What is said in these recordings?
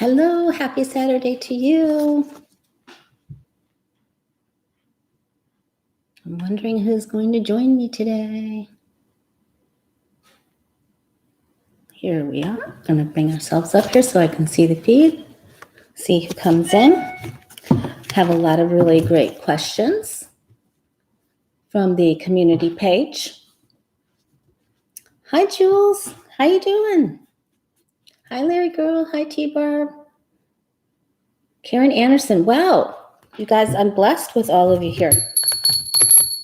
Hello, happy Saturday to you. I'm wondering who's going to join me today. Here we are. I'm going to bring ourselves up here so I can see the feed, see who comes in. Have a lot of really great questions from the community page. Hi, Jules. How you doing? Hi, Larry Girl. Hi, T-Barb. Karen Anderson. Wow. You guys, I'm blessed with all of you here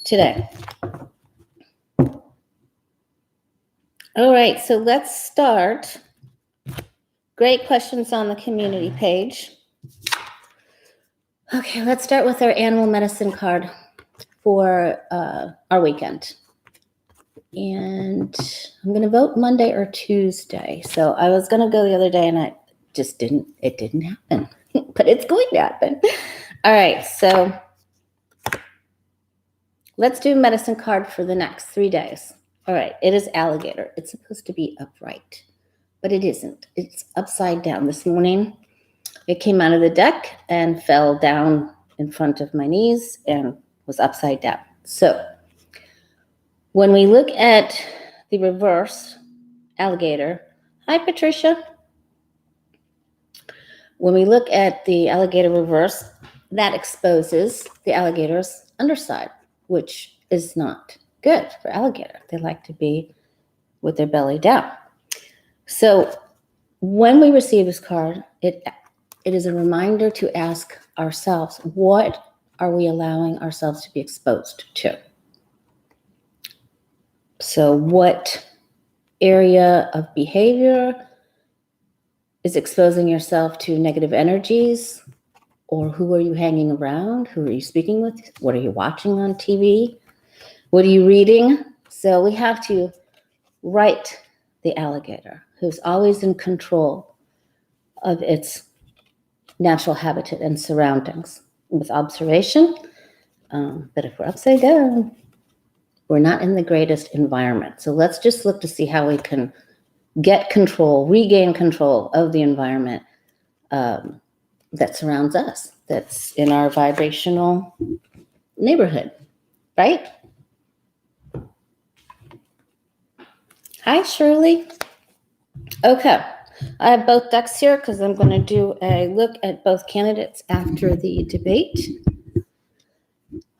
today. All right, so let's start. Great questions on the community page. Okay, let's start with our animal medicine card for our weekend. And I'm going to vote Monday or Tuesday. So I was going to go the other day and it didn't happen, but it's going to happen. All right, so let's do medicine card for the next 3 days. All right, it is alligator. It's supposed to be upright, but it isn't. It's upside down. This morning, it came out of the deck and fell down in front of my knees and was upside down. So when we look at the reverse alligator, hi, Patricia. When we look at the alligator reverse, that exposes the alligator's underside, which is not good for alligator. They like to be with their belly down. So when we receive this card, it is a reminder to ask ourselves, what are we allowing ourselves to be exposed to? So what area of behavior is exposing yourself to negative energies? Or who are you hanging around? Who are you speaking with? What are you watching on TV? What are you reading? So we have to write the alligator, who's always in control of its natural habitat and surroundings with observation. But if we're upside down, we're not in the greatest environment. So let's just look to see how we can get control, regain control of the environment that surrounds us, that's in our vibrational neighborhood, right? Hi, Shirley. Okay, I have both decks here because I'm going to do a look at both candidates after the debate.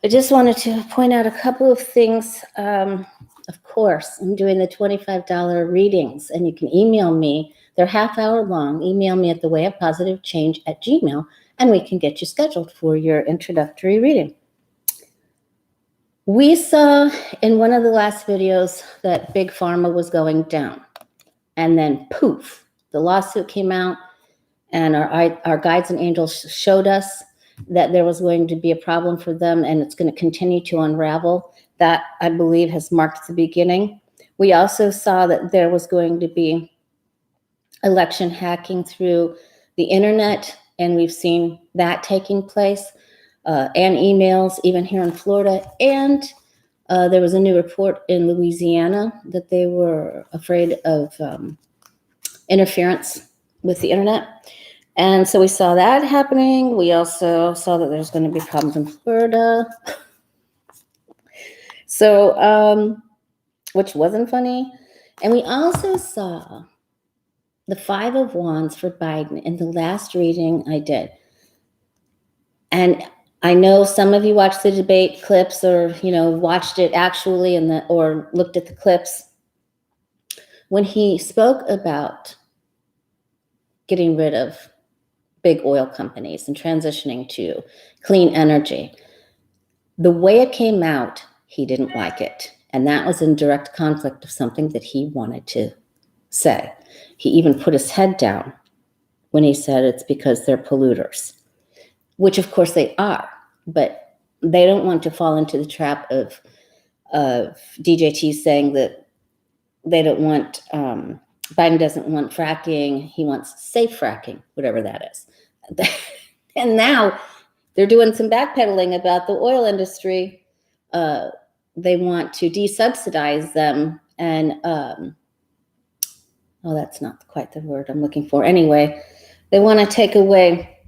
I just wanted to point out a couple of things. Of course, I'm doing the $25 readings, and you can email me. They're half hour long. Email me at thewayofpositivechange@gmail.com, and we can get you scheduled for your introductory reading. We saw in one of the last videos that Big Pharma was going down, and then poof, the lawsuit came out, and our guides and angels showed us that there was going to be a problem for them, and it's going to continue to unravel. That, I believe, has marked the beginning. We also saw that there was going to be election hacking through the internet, and we've seen that taking place, and emails, even here in Florida. And there was a new report in Louisiana that they were afraid of interference with the internet. And so we saw that happening. We also saw that there's going to be problems in Florida. So, which wasn't funny. And we also saw the 5 of Wands for Biden in the last reading I did. And I know some of you watched the debate clips, or, watched it actually or looked at the clips. When he spoke about getting rid of big oil companies and transitioning to clean energy, the way it came out, he didn't like it. And that was in direct conflict of something that he wanted to say. He even put his head down when he said it's because they're polluters, which of course they are, but they don't want to fall into the trap of DJT saying that they don't want, Biden doesn't want fracking, he wants safe fracking, whatever that is. And now they're doing some backpedaling about the oil industry. They want to desubsidize them, and that's not quite the word I'm looking for. Anyway, They want to take away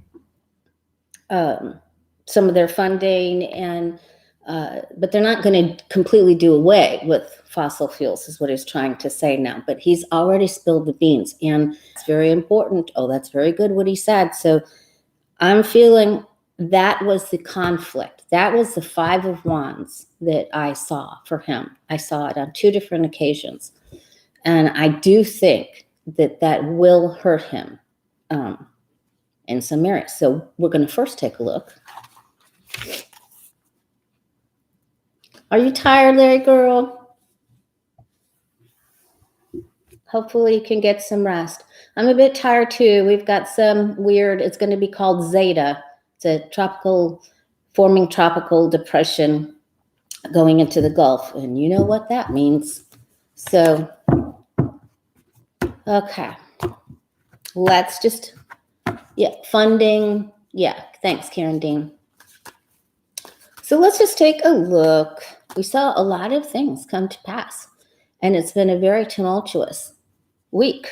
some of their funding, and but they're not going to completely do away with fossil fuels, is what he's trying to say now. But he's already spilled the beans, and it's very important. Oh, that's very good what he said. So I'm feeling that was the conflict. That was the Five of Wands that I saw for him. I saw it on 2 different occasions. And I do think that that will hurt him in some areas. So we're going to first take a look. Are you tired, Larry girl? Hopefully you can get some rest. I'm a bit tired too. We've got some weird, it's going to be called Zeta. It's a forming tropical depression going into the Gulf. And you know what that means. So, okay. Let's just, funding. Yeah, thanks, Karen Dean. So let's just take a look. We saw a lot of things come to pass, and it's been a very tumultuous week.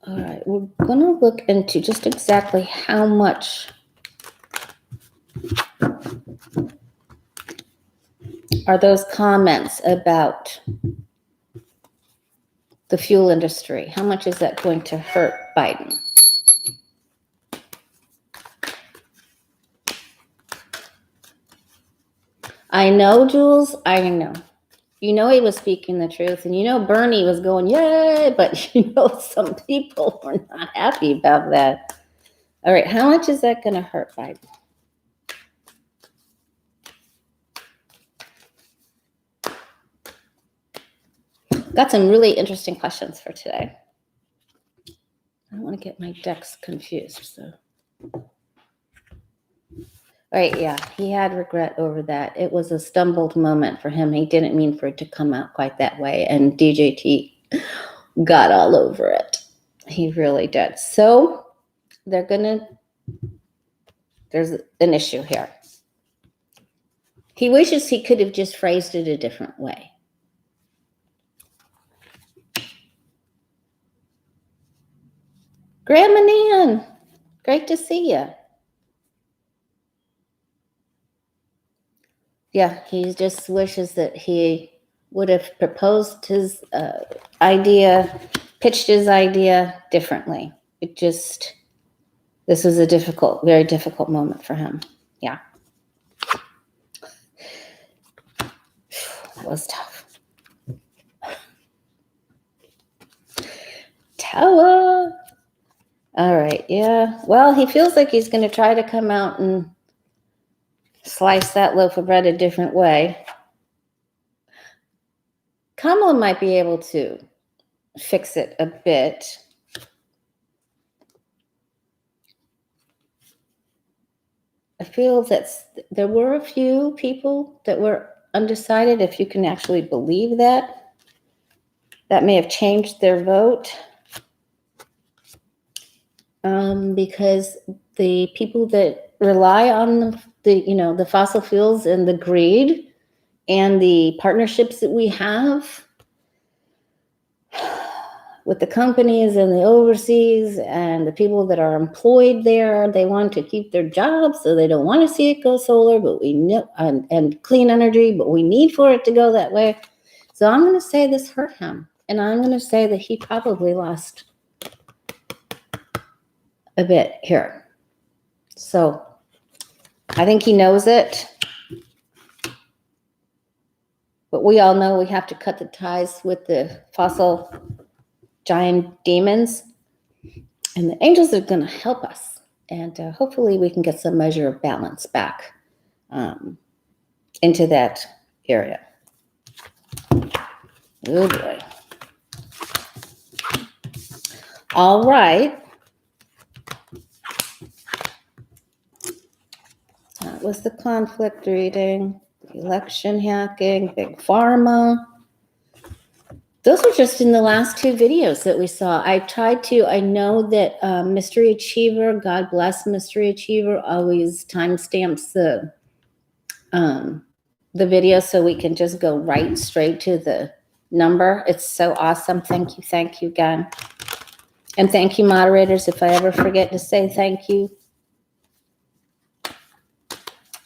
All right, we're going to look into just exactly how much are those comments about the fuel industry. How much is that going to hurt Biden? I know, Jules, I know. You know he was speaking the truth, and you know Bernie was going, yay, but you know some people were not happy about that. All right, how much is that going to hurt Biden? Got some really interesting questions for today. I don't want to get my decks confused, so. All right, yeah, he had regret over that. It was a stumbled moment for him. He didn't mean for it to come out quite that way, and DJT got all over it. He really did. So there's an issue here. He wishes he could have just phrased it a different way. Grandma Nan, great to see you. Yeah, he just wishes that he would have proposed his idea, pitched his idea differently. This was a very difficult moment for him. Yeah. That was tough. Tower. All right, yeah. Well, he feels like he's going to try to come out and slice that loaf of bread a different way. Kamala might be able to fix it a bit. I feel that there were a few people that were undecided, if you can actually believe that. That may have changed their vote. Because the people that rely on the fossil fuels and the greed and the partnerships that we have with the companies and the overseas and the people that are employed there, they want to keep their jobs, so they don't want to see it go solar, but we know, and clean energy, but we need for it to go that way. So I'm going to say this hurt him, and I'm going to say that he probably lost a bit here. So I think he knows it. But we all know we have to cut the ties with the fossil giant demons. And the angels are going to help us. And hopefully we can get some measure of balance back into that area. Oh boy. All right. That was the conflict reading, the election hacking, big pharma. Those were just in the last 2 videos that we saw. I know that Mystery Achiever, God bless Mystery Achiever, always timestamps the video so we can just go right straight to the number. It's so awesome. Thank you again. And thank you, moderators. If I ever forget to say thank you,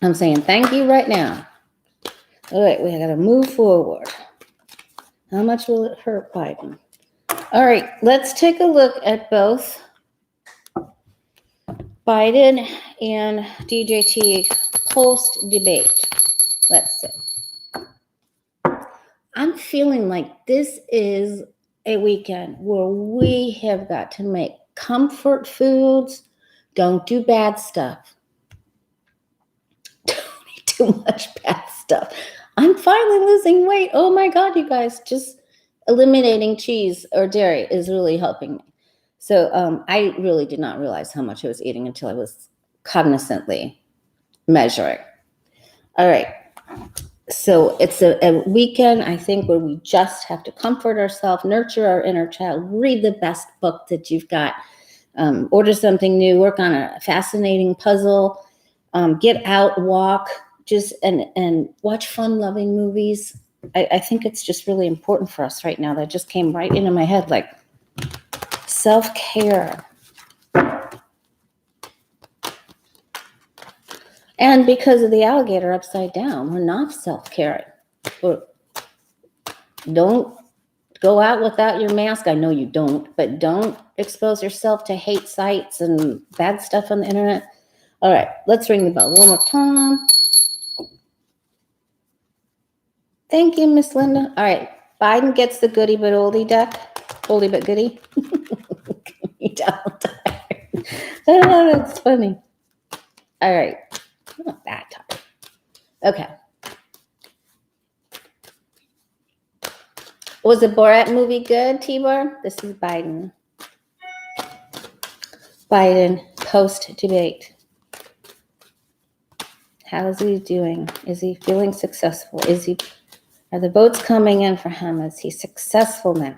I'm saying thank you right now. All right, we got to move forward. How much will it hurt Biden? All right, let's take a look at both Biden and DJT post-debate. Let's see. I'm feeling like this is a weekend where we have got to make comfort foods. Don't do bad stuff. Don't eat too much bad stuff. I'm finally losing weight. Oh my God, you guys, just eliminating cheese or dairy is really helping me. So I really did not realize how much I was eating until I was cognizantly measuring. All right. So it's a weekend, I think, where we just have to comfort ourselves, nurture our inner child, read the best book that you've got, order something new, work on a fascinating puzzle, get out, walk, just and watch fun-loving movies. I think it's just really important for us right now. That just came right into my head, like self-care. And because of the alligator upside down, we're not self-caring. Don't go out without your mask. I know you don't, but don't expose yourself to hate sites and bad stuff on the internet. All right, let's ring the bell one more time. Thank you, Miss Linda. All right, Biden gets the goodie but oldie deck. Oldie but goodie. Me down tired. Oh, that's funny. All right, I'm not that tired. Okay. Was the Borat movie good, T-Bar? This is Biden. Biden post-debate. How is he doing? Is he feeling successful? Are the votes coming in for him? Is he successful now?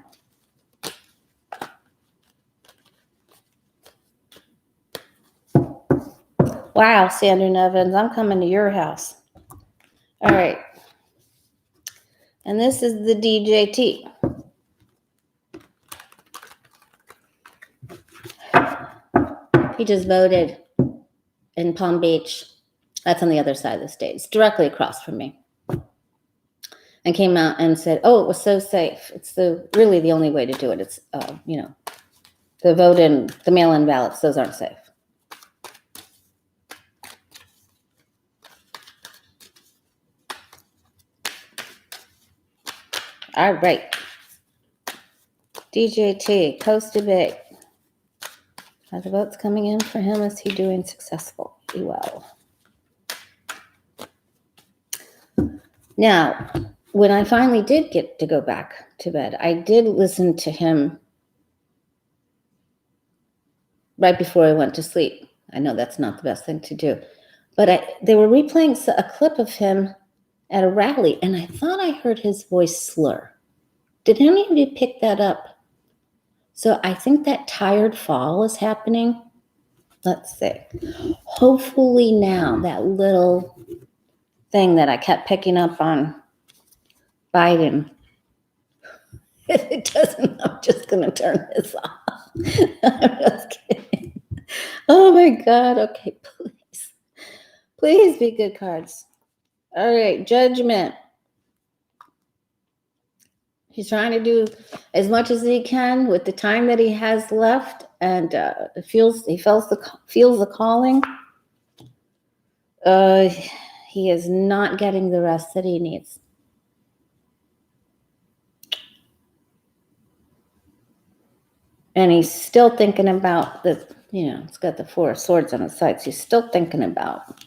Wow, Sandra Nevins, I'm coming to your house. All right. And this is the DJT. He just voted in Palm Beach. That's on the other side of the state. It's directly across from me. And came out and said, oh, it was so safe. It's really the only way to do it. It's, the vote in, the mail-in ballots, those aren't safe. All right. DJT, post-debate. Are the votes coming in for him? Is he doing successfully well? Now, when I finally did get to go back to bed, I did listen to him right before I went to sleep. I know that's not the best thing to do. But they were replaying a clip of him at a rally, and I thought I heard his voice slur. Did any of you pick that up? So I think that tired fall is happening. Let's see. Hopefully now that little thing that I kept picking up on Biden, if it doesn't, I'm just going to turn this off. I'm just kidding. Oh my God. Okay, please. Please be good cards. All right, Judgment. He's trying to do as much as he can with the time that he has left, and he feels the calling. He is not getting the rest that he needs. And he's still thinking about it's got the Four of Swords on the sides. He's still thinking about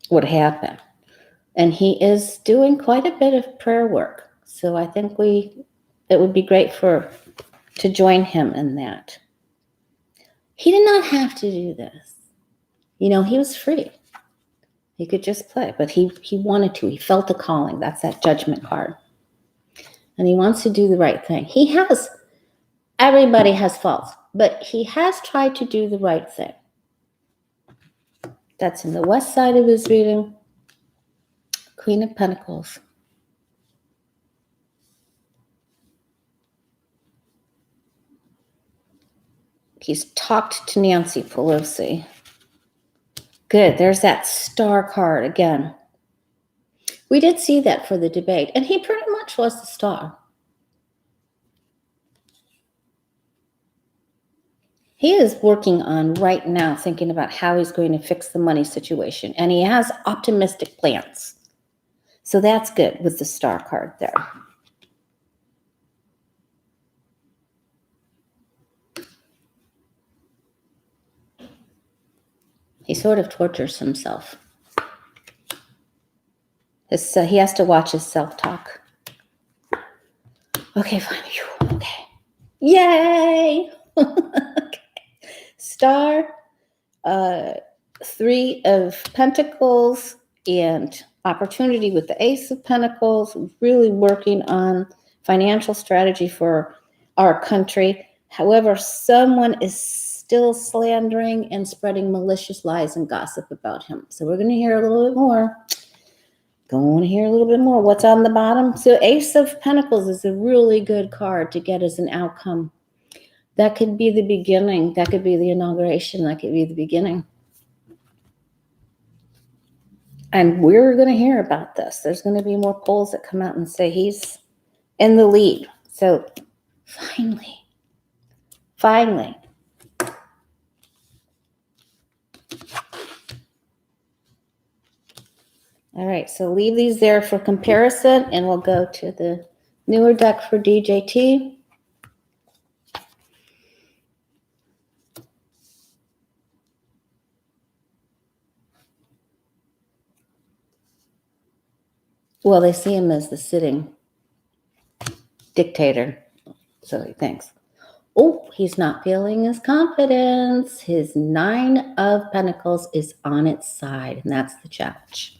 what happened. And he is doing quite a bit of prayer work. So I think it would be great to join him in that. He did not have to do this. He was free. He could just play, but he wanted to. He felt the calling. That's that Judgment card. And he wants to do the right thing. Everybody has faults, but he has tried to do the right thing. That's in the west side of his reading. Queen of Pentacles. He's talked to Nancy Pelosi. Good. There's that star card again. We did see that for the debate, and he pretty much was the star. He is working on right now, thinking about how he's going to fix the money situation, and he has optimistic plans. So that's good with the star card there. He sort of tortures himself. He has to watch his self-talk. Okay, fine. Okay. Yay! Okay. Star, 3 of Pentacles, and opportunity with the Ace of Pentacles, really working on financial strategy for our country. However, someone is still slandering and spreading malicious lies and gossip about him. So we're going to hear a little bit more. Going to hear a little bit more. What's on the bottom? So Ace of Pentacles is a really good card to get as an outcome. That could be the beginning. That could be the inauguration. That could be the beginning. And we're going to hear about this. There's going to be more polls that come out and say he's in the lead. So finally. All right, so leave these there for comparison, and we'll go to the newer deck for DJT. Well, they see him as the sitting dictator, so he thinks. Oh, he's not feeling his confidence. His 9 of Pentacles is on its side, and that's the challenge.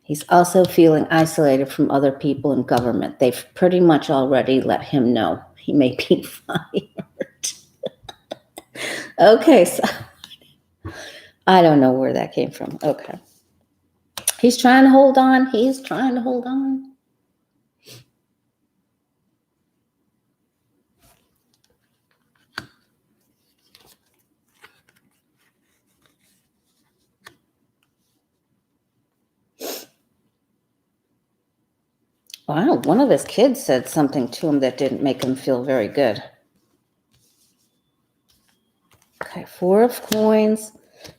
He's also feeling isolated from other people in government. They've pretty much already let him know he may be fired. Okay, so I don't know where that came from. Okay. He's trying to hold on. He's trying to hold on. Wow, one of his kids said something to him that didn't make him feel very good. Okay, 4 of Coins,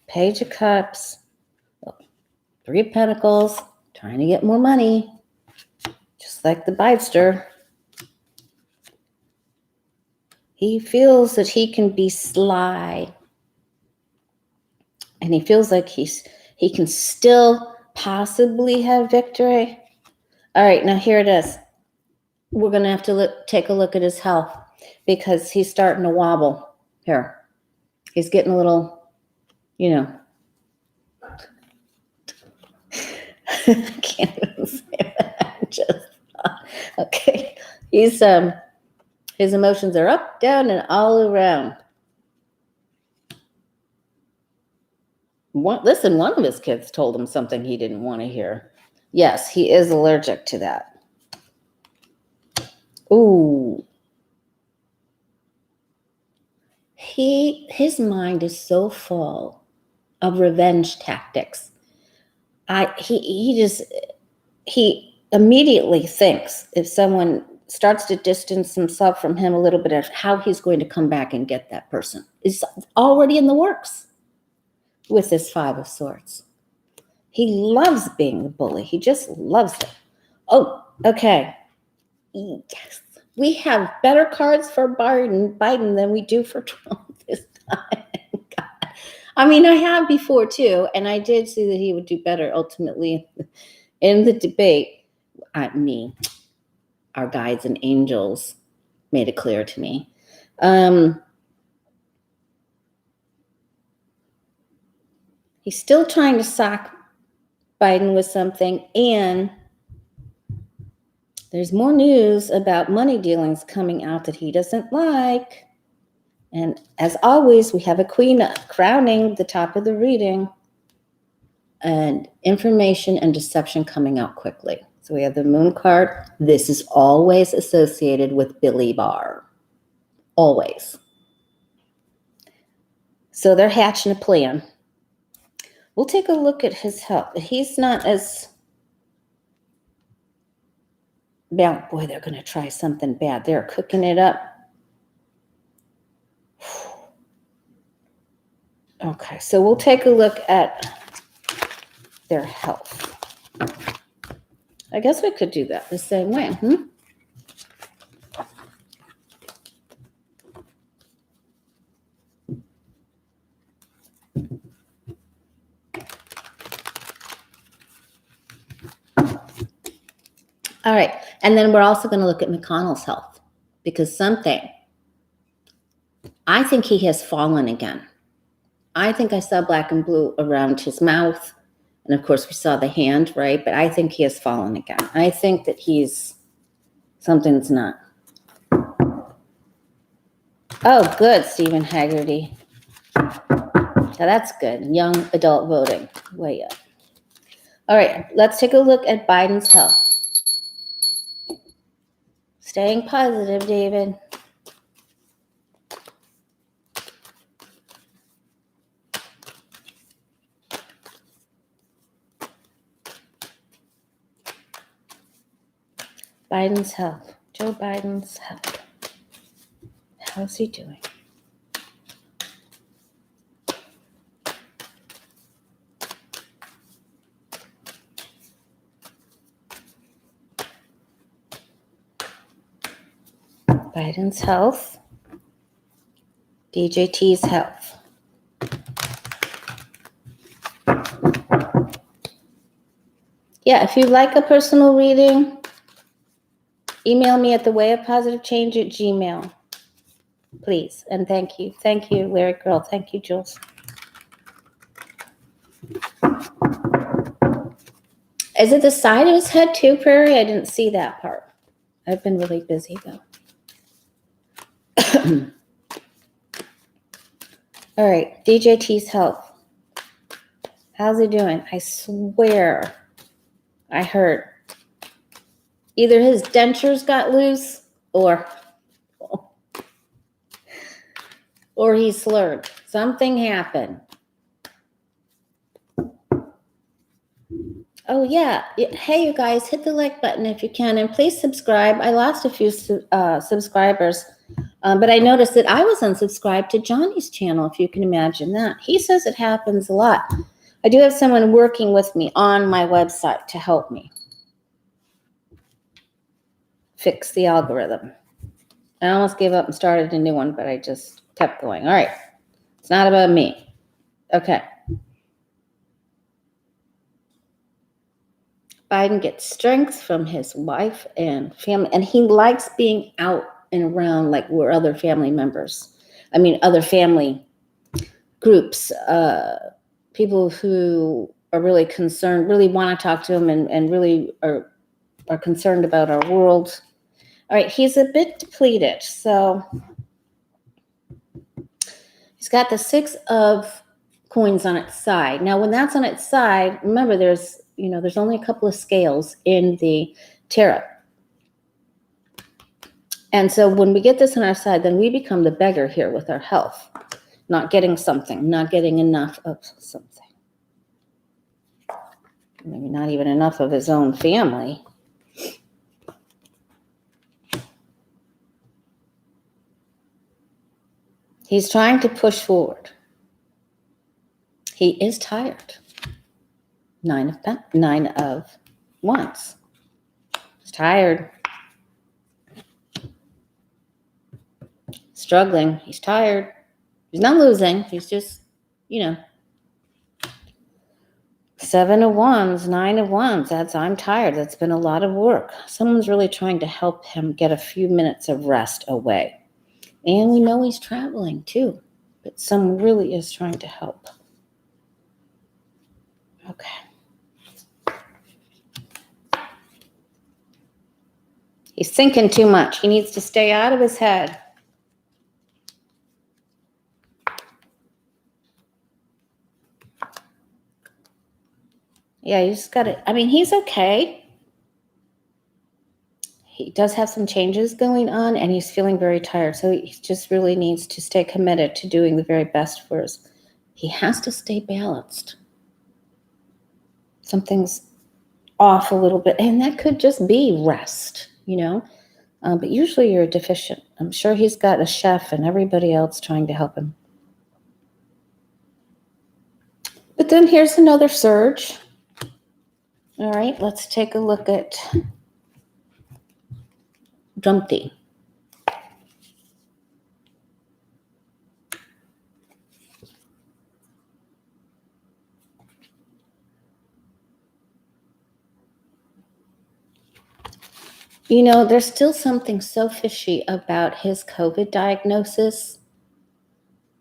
Page of Cups, 3 of Pentacles, trying to get more money, just like the Bidester. He feels that he can be sly, and he feels like he can still possibly have victory. All right, now here it is. We're going to have to take a look at his health because he's starting to wobble here. He's getting a little, I can't even say that. Okay. He's his emotions are up, down, and all around. One of his kids told him something he didn't want to hear. Yes, he is allergic to that. Ooh. His mind is so full of revenge tactics. He immediately thinks if someone starts to distance himself from him a little bit of how he's going to come back and get that person. It's already in the works with this 5 of Swords. He loves being the bully. He just loves it. Oh, okay. Yes. We have better cards for Biden than we do for Trump this time. God. I mean, I have before too, and I did see that he would do better ultimately in the debate. Our guides and angels made it clear to me. He's still trying to sock Biden with something, and there's more news about money dealings coming out that he doesn't like. And as always, we have a queen crowning the top of the reading, and information and deception coming out quickly. So we have the Moon card. This is always associated with Billy Barr. always. So they're hatching a plan. We'll take a look at his health. He's not as bad. Boy, they're going to try something bad. They're cooking it up. Okay, so we'll take a look at their health. I guess we could do that the same way. All right, and then we're also going to look at McConnell's health, because I think he has fallen again. I think I saw black and blue around his mouth. And of course, we saw the hand, right? But I think he has fallen again. I think that something's not. Oh, good, Stephen Haggerty. Now that's good. Young adult voting, way up. All right, let's take a look at Biden's health. Staying positive, David. Biden's health. Joe Biden's health. How's he doing? Biden's health. DJT's health. Yeah, if you'd like a personal reading, email me at thewayofpositivechange@gmail.com. Please, and thank you. Thank you, Lyric Girl. Thank you, Jules. Is it the side of his head too, Prairie? I didn't see that part. I've been really busy, though. All right, DJT's health. How's he doing? I swear I heard either his dentures got loose or he slurred. Something happened. Oh, yeah. Hey, you guys, hit the like button if you can, and please subscribe. I lost a few subscribers, but I noticed that I was unsubscribed to Johnny's channel, if you can imagine that. He says it happens a lot. I do have someone working with me on my website to help me fix the algorithm. I almost gave up and started a new one, but I just kept going. All right. It's not about me. Okay. Biden gets strength from his wife and family, and he likes being out and around, like where other family groups, people who are really concerned, really want to talk to him and really are concerned about our world. All right, he's a bit depleted, so he's got the 6 of coins on its side. Now, when that's on its side, remember there's only a couple of scales in the tarot. And so when we get this on our side, then we become the beggar here with our health. Not getting something, not getting enough of something. Maybe not even enough of his own family. He's trying to push forward. He is tired. 9 of Wands. He's tired. Struggling. He's tired. He's not losing. He's just, 7 of Wands, 9 of Wands. I'm tired. That's been a lot of work. Someone's really trying to help him get a few minutes of rest away. And we know he's traveling too, but someone really is trying to help. Okay. He's thinking too much. He needs to stay out of his head. Yeah, you just got to, he's okay. he does have some changes going on, and he's feeling very tired. So he just really needs to stay committed to doing the very best for us. He has to stay balanced. Something's off a little bit, and that could just be rest, but usually you're deficient. I'm sure he's got a chef and everybody else trying to help him. But then here's another surge. All right, let's take a look at Dumpty. There's still something so fishy about his COVID diagnosis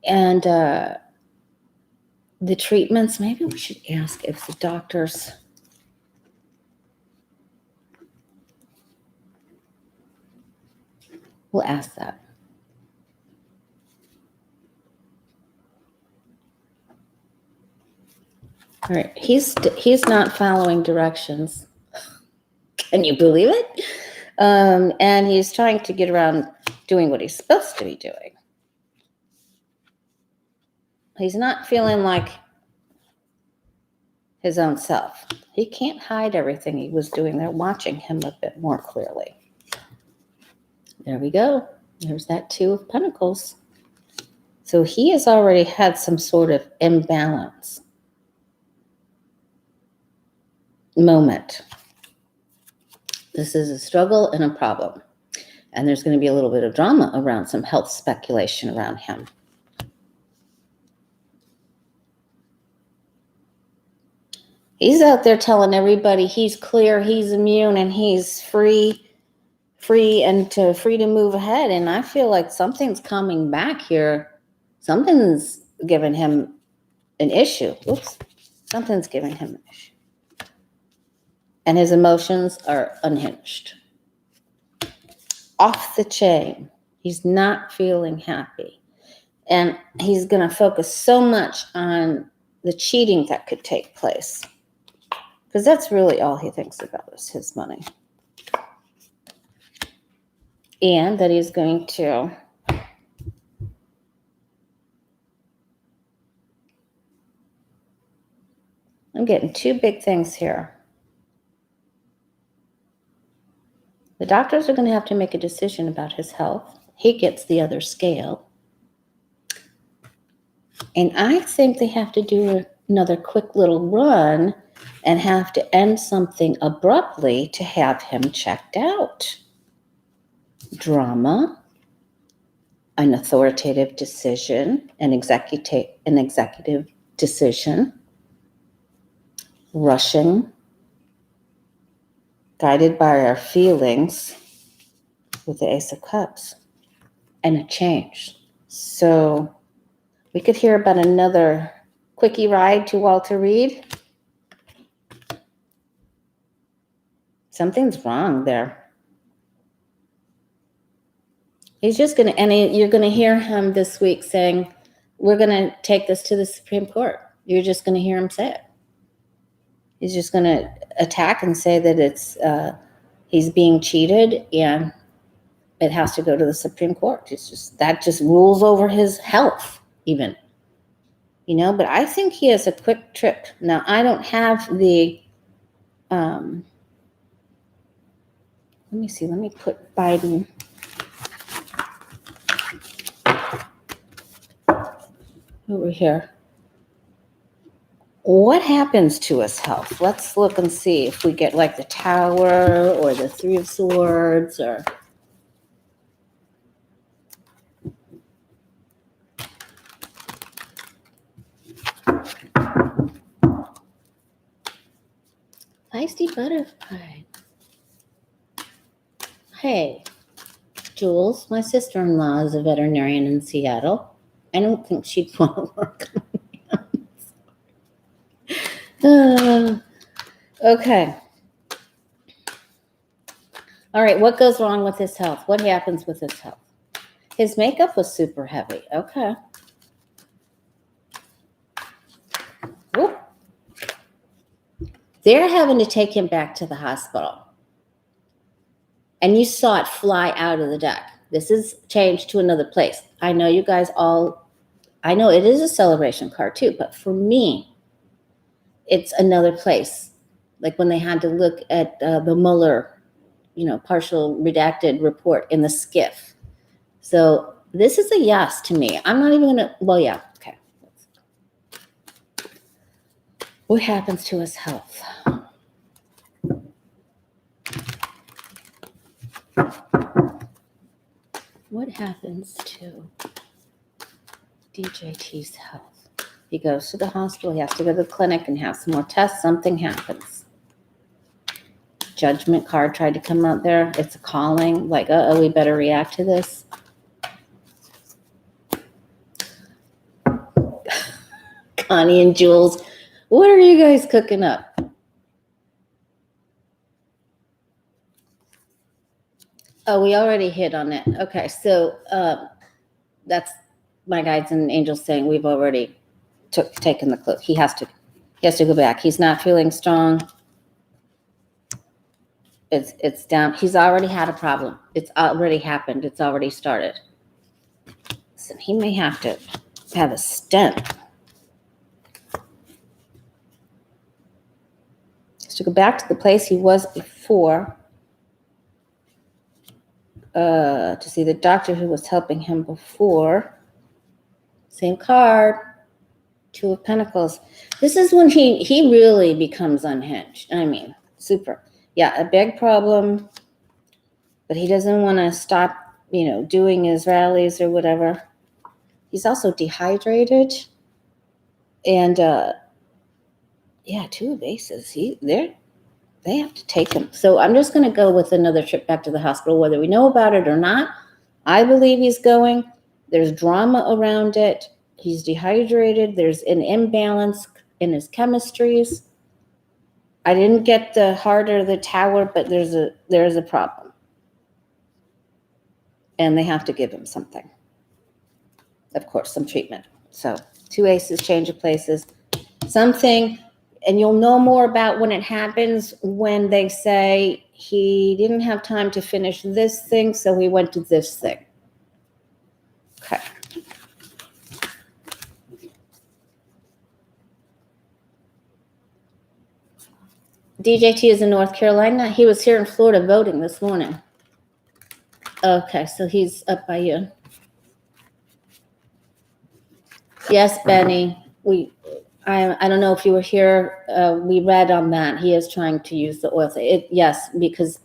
and the treatments. Maybe we should ask if the doctors... We'll ask that. All right, he's not following directions. Can you believe it? And he's trying to get around doing what he's supposed to be doing. He's not feeling like his own self. He can't hide everything he was doing. They're watching him a bit more clearly. There we go. There's that Two of Pentacles. So he has already had some sort of imbalance moment. This is a struggle and a problem. And there's going to be a little bit of drama around some health speculation around him. He's out there telling everybody he's clear, he's immune, and he's free to move ahead. And I feel like something's coming back here. Something's giving him an issue. Something's giving him an issue. And his emotions are unhinged. Off the chain. He's not feeling happy. And he's going to focus so much on the cheating that could take place. Because that's really all he thinks about is his money. And that he's going to I'm getting two big things here. The doctors are going to have to make a decision about his health. He gets the other scale. And I think they have to do another quick little run and have to end something abruptly to have him checked out. Drama, an authoritative decision, an executive decision, rushing, guided by our feelings with the Ace of Cups, and a change. So we could hear about another quickie ride to Walter Reed. Something's wrong there. He's just going to, and you're going to hear him this week saying, we're going to take this to the Supreme Court. You're just going to hear him say it. He's just going to attack and say that it's he's being cheated and it has to go to the Supreme Court. That just rules over his health even. But I think he has a quick trip. Now, I don't have the let me see. Let me put Biden over here. What happens to his health? Let's look and see if we get like the Tower or the Three of Swords or... Feisty butterfly. Hey, Jules, my sister-in-law is a veterinarian in Seattle. I don't think she'd want to work on okay. All right, what goes wrong with his health? What happens with his health? His makeup was super heavy. Okay. Whoop. They're having to take him back to the hospital. and you saw it fly out of the deck. This is changed to another place. I know you guys all, I know it is a celebration card too, but for me, it's another place. Like when they had to look at the Mueller, partial redacted report in the skiff. So this is a yes to me. I'm not even gonna, well, yeah, okay. What happens to his health? What happens to DJT's health? He goes to the hospital, he has to go to the clinic and have some more tests, something happens. Judgment card tried to come out there. It's a calling, like, we better react to this. Connie and Jules, what are you guys cooking up? Oh, we already hit on it. Okay, so that's my guides and angels saying we've already taken the clue. He has to go back. He's not feeling strong. It's down. He's already had a problem. It's already happened. It's already started. So he may have to have a stent. Just to go back to the place he was before, to see the doctor who was helping him before. Same card, Two of Pentacles. This is when he really becomes unhinged. I mean, super. Yeah, a big problem, but he doesn't want to stop, doing his rallies or whatever. He's also dehydrated. And, Two of Aces. They have to take him. So I'm just going to go with another trip back to the hospital, whether we know about it or not. I believe he's going. There's drama around it. He's dehydrated. There's an imbalance in his chemistries. I didn't get the heart or the tower, but there's a problem. And they have to give him something. Of course, some treatment. So 2 aces, change of places. Something, and you'll know more about when it happens when they say he didn't have time to finish this thing, so he went to this thing. Okay. DJT is in North Carolina. He was here in Florida voting this morning. Okay, so he's up by you. Yes, Benny. I don't know if you were here. We read on that. He is trying to use the oil. Yes, because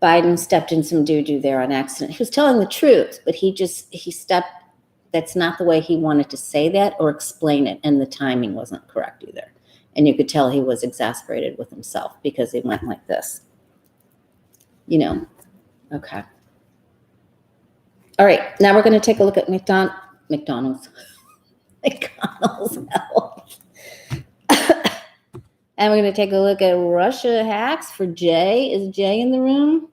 Biden stepped in some doo-doo there on accident. He was telling the truth, but he stepped. That's not the way he wanted to say that or explain it, and the timing wasn't correct either. And you could tell he was exasperated with himself because he went like this. Okay. All right, now we're going to take a look at McDonald's. McDonald's health. And we're going to take a look at Russia hacks for Jay. Is Jay in the room?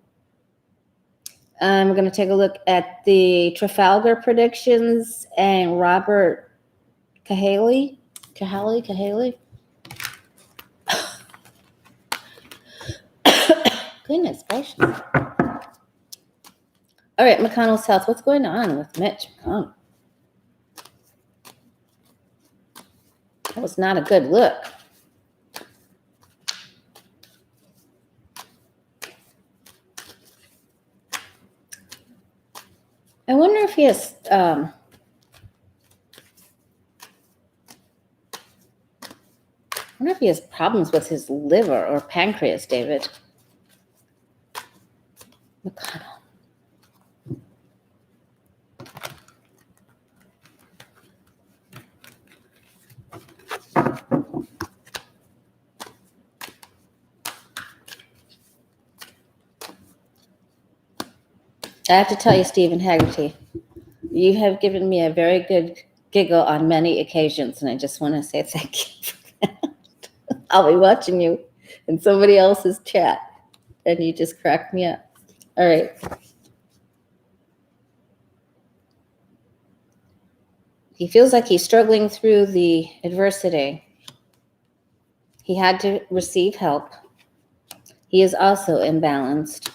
We're going to take a look at the Trafalgar predictions and Robert Cahaley. Goodness gracious. All right, McConnell's health. What's going on with Mitch McConnell? That was not a good look. I wonder if he has problems with his liver or pancreas, David. McConnell. I have to tell you, Stephen Haggerty, you have given me a very good giggle on many occasions, and I just want to say thank you for that. I'll be watching you in somebody else's chat, and you just cracked me up. All right. He feels like he's struggling through the adversity. He had to receive help. He is also imbalanced.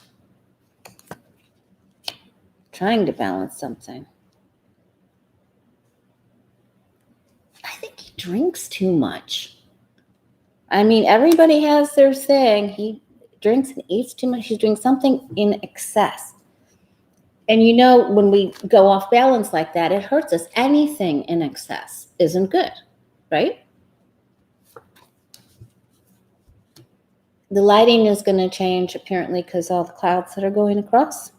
trying to balance something. I think he drinks too much. I mean, everybody has their thing. He drinks and eats too much. He's doing something in excess. And you know, when we go off balance like that, it hurts us. Anything in excess isn't good, right? The lighting is going to change apparently because all the clouds that are going across.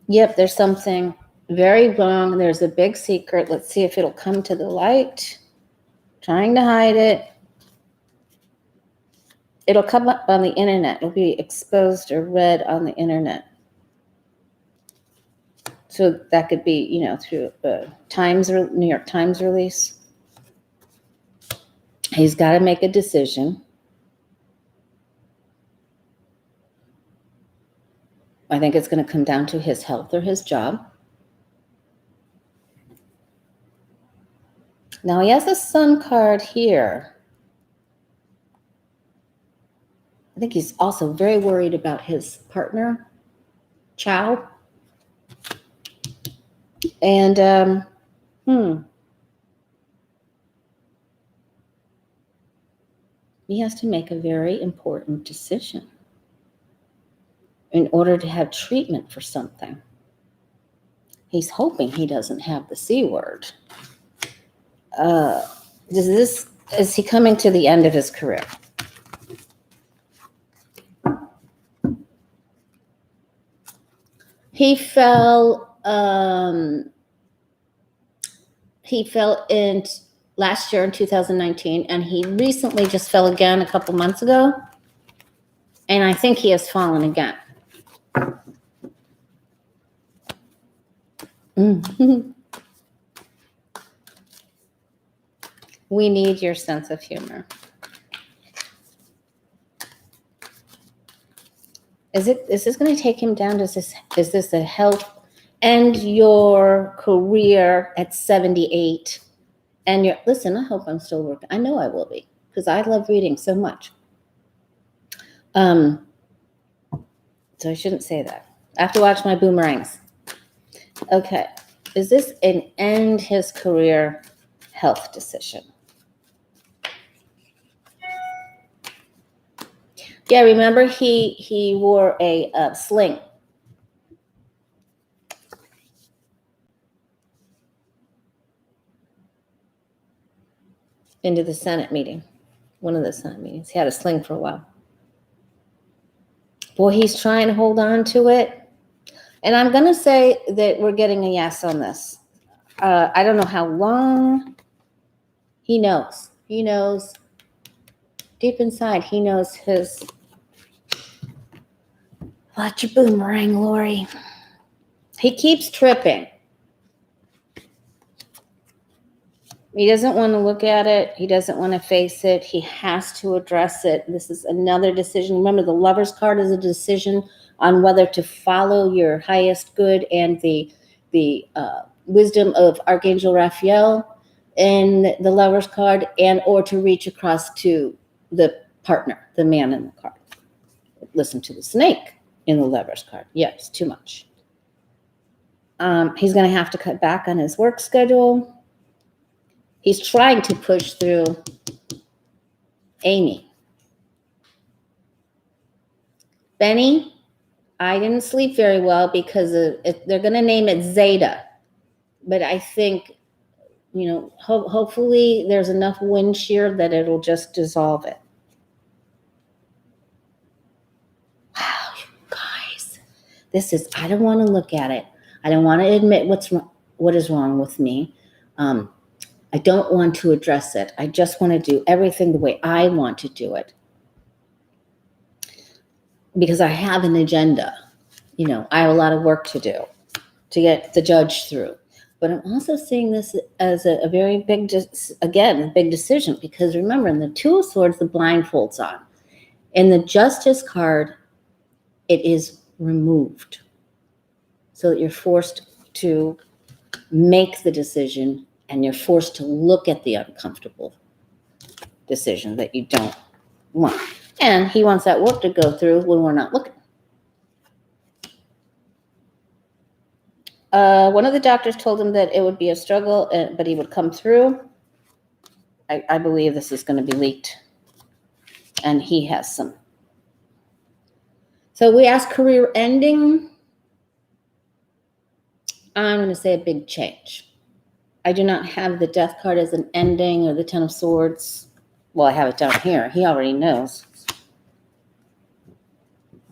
Yep, there's something very wrong. There's a big secret. Let's see if it'll come to the light. Trying to hide it. It'll come up on the internet. It'll be exposed or read on the internet. So that could be, you know, through New York Times release. He's got to make a decision. I think it's going to come down to his health or his job. Now he has a Sun card here. I think he's also very worried about his partner, Chow. And, he has to make a very important decision in order to have treatment for something. He's hoping he doesn't have the C word. Is he coming to the end of his career? He fell in last year in 2019, and he recently just fell again a couple months ago. And I think he has fallen again. We need your sense of humor. Is this going to take him down? Is this a health and your career at 78? And listen, I hope I'm still working. I know I will be, because I love reading so much. So I shouldn't say that. I have to watch my boomerangs. Okay. Is this an end his career health decision? Yeah, remember he wore a sling. Into the Senate meeting. One of the Senate meetings. He had a sling for a while. Boy, he's trying to hold on to it. And I'm going to say that we're getting a yes on this. I don't know how long. He knows. He knows. Deep inside, he knows his... Watch your boomerang, Lori. He keeps tripping. He doesn't want to look at it. He doesn't want to face it. He has to address it. This is another decision. Remember, the Lover's card is a decision on whether to follow your highest good and the wisdom of Archangel Raphael in the Lover's card, and or to reach across to the partner, the man in the card. Listen to the snake in the Lover's card. Yes, too much. He's going to have to cut back on his work schedule. He's trying to push through Amy. Benny, I didn't sleep very well because they're going to name it Zeta. But I think, you know, hopefully there's enough wind shear that it'll just dissolve it. Wow, you guys. I don't want to look at it. I don't want to admit what is wrong with me. I don't want to address it. I just want to do everything the way I want to do it. Because I have an agenda. You know, I have a lot of work to do to get the judge through. But I'm also seeing this as a very big, big decision. Because remember, in the Two of Swords, the blindfold's on. In the Justice card, it is removed. So that you're forced to make the decision, and you're forced to look at the uncomfortable decision that you don't want. And he wants that work to go through when we're not looking. One of the doctors told him that it would be a struggle, but he would come through. I believe this is going to be leaked. And he has some. So we ask career ending. I'm going to say a big change. I do not have the death card as an ending or the Ten of Swords. Well, I have it down here. He already knows.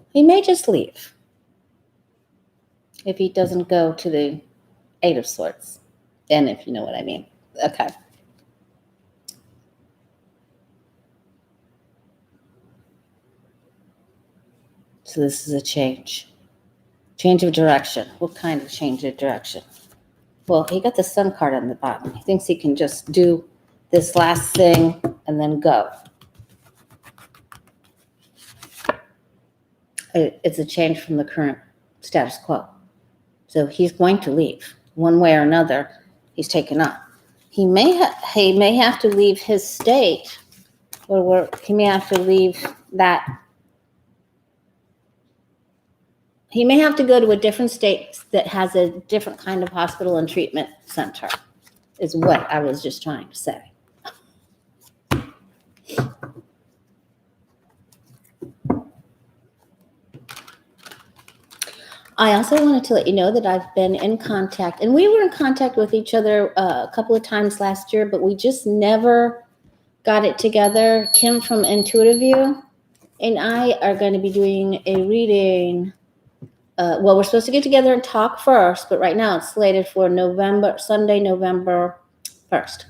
He may just leave if he doesn't go to the Eight of Swords. And if you know what I mean. Okay. So this is a change. Change of direction. What kind of change of direction? Well, he got the Sun card on the bottom. He thinks he can just do this last thing and then go. It's a change from the current status quo. So he's going to leave. One way or another, he's taken up. He may have to leave his state, or he may have to leave that. He may have to go to a different state that has a different kind of hospital and treatment center, is what I was just trying to say. I also wanted to let you know that I've been in contact, and we were in contact with each other a couple of times last year, but we just never got it together. Kim from Intuitive View and I are going to be doing a reading. Well, we're supposed to get together and talk first, but right now it's slated for Sunday, November 1st.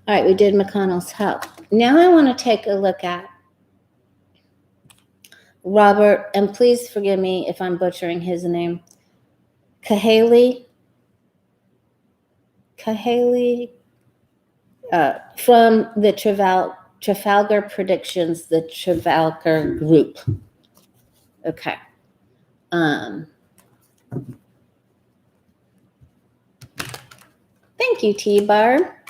All right, we did McConnell's health. Now I want to take a look at Robert, and please forgive me if I'm butchering his name. Cahaley, from the Trafalgar Predictions, the Trafalgar Group. Okay. Thank you, T-Bar.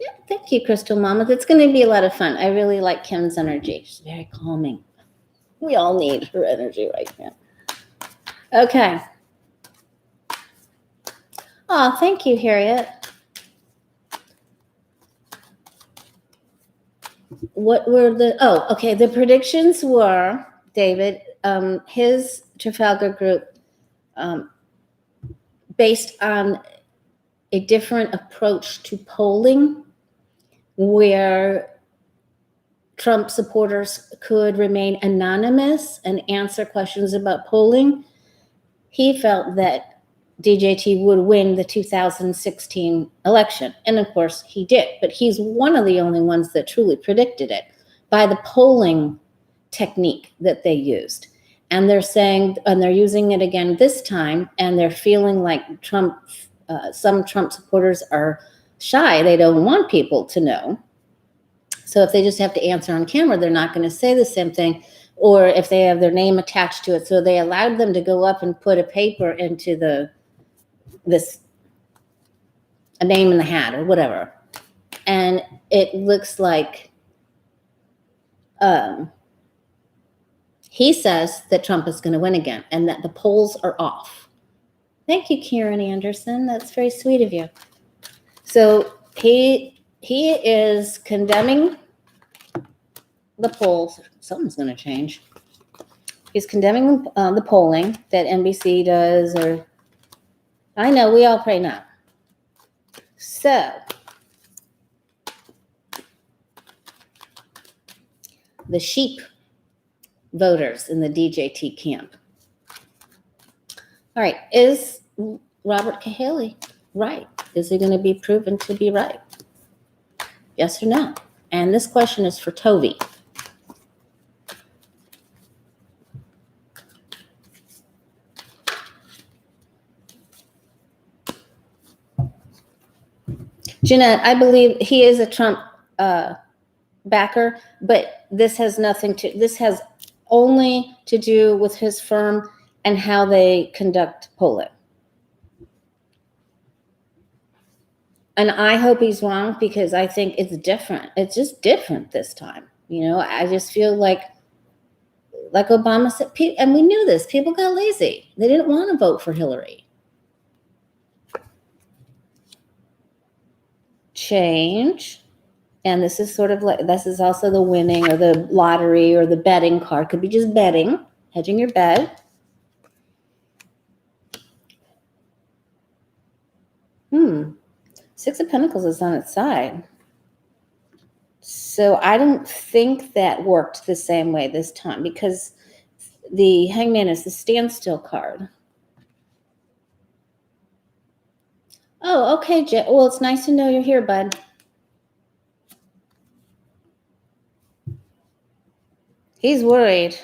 Yeah, thank you, Crystal Mama. That's going to be a lot of fun. I really like Kim's energy. She's very calming. We all need her energy right now. Okay. Oh, thank you, Harriet. What were the predictions were, David, his Trafalgar Group, based on a different approach to polling, where Trump supporters could remain anonymous and answer questions about polling. He felt that DJT would win the 2016 election. And of course he did, but he's one of the only ones that truly predicted it by the polling technique that they used. And they're saying, and they're using it again this time, and they're feeling like some Trump supporters are shy. They don't want people to know. So if they just have to answer on camera, they're not going to say the same thing. Or if they have their name attached to it. So they allowed them to go up and put a paper into a name in the hat or whatever. And it looks like he says that Trump is going to win again and that the polls are off. Thank you, Karen Anderson. That's very sweet of you. So he is condemning the polls. Something's going to change. He's condemning the polling that NBC does, or I know, we all pray now. So the sheep voters in the DJT camp. All right, is Robert Cahaley right? Is he going to be proven to be right? Yes or no? And this question is for Toby. Jeanette, I believe he is a Trump backer, but this has only to do with his firm and how they conduct polling. And I hope he's wrong, because I think it's different. It's just different this time. You know, I just feel like like Obama said, and we knew this, people got lazy. They didn't want to vote for Hillary. Change. And this is sort of like, this is also the winning or the lottery or the betting card. Could be just betting, hedging your bet. 6 of Pentacles is on its side. So I don't think that worked the same way this time because the Hangman is the standstill card. Oh, okay, Jay. Well, it's nice to know you're here, bud. He's worried.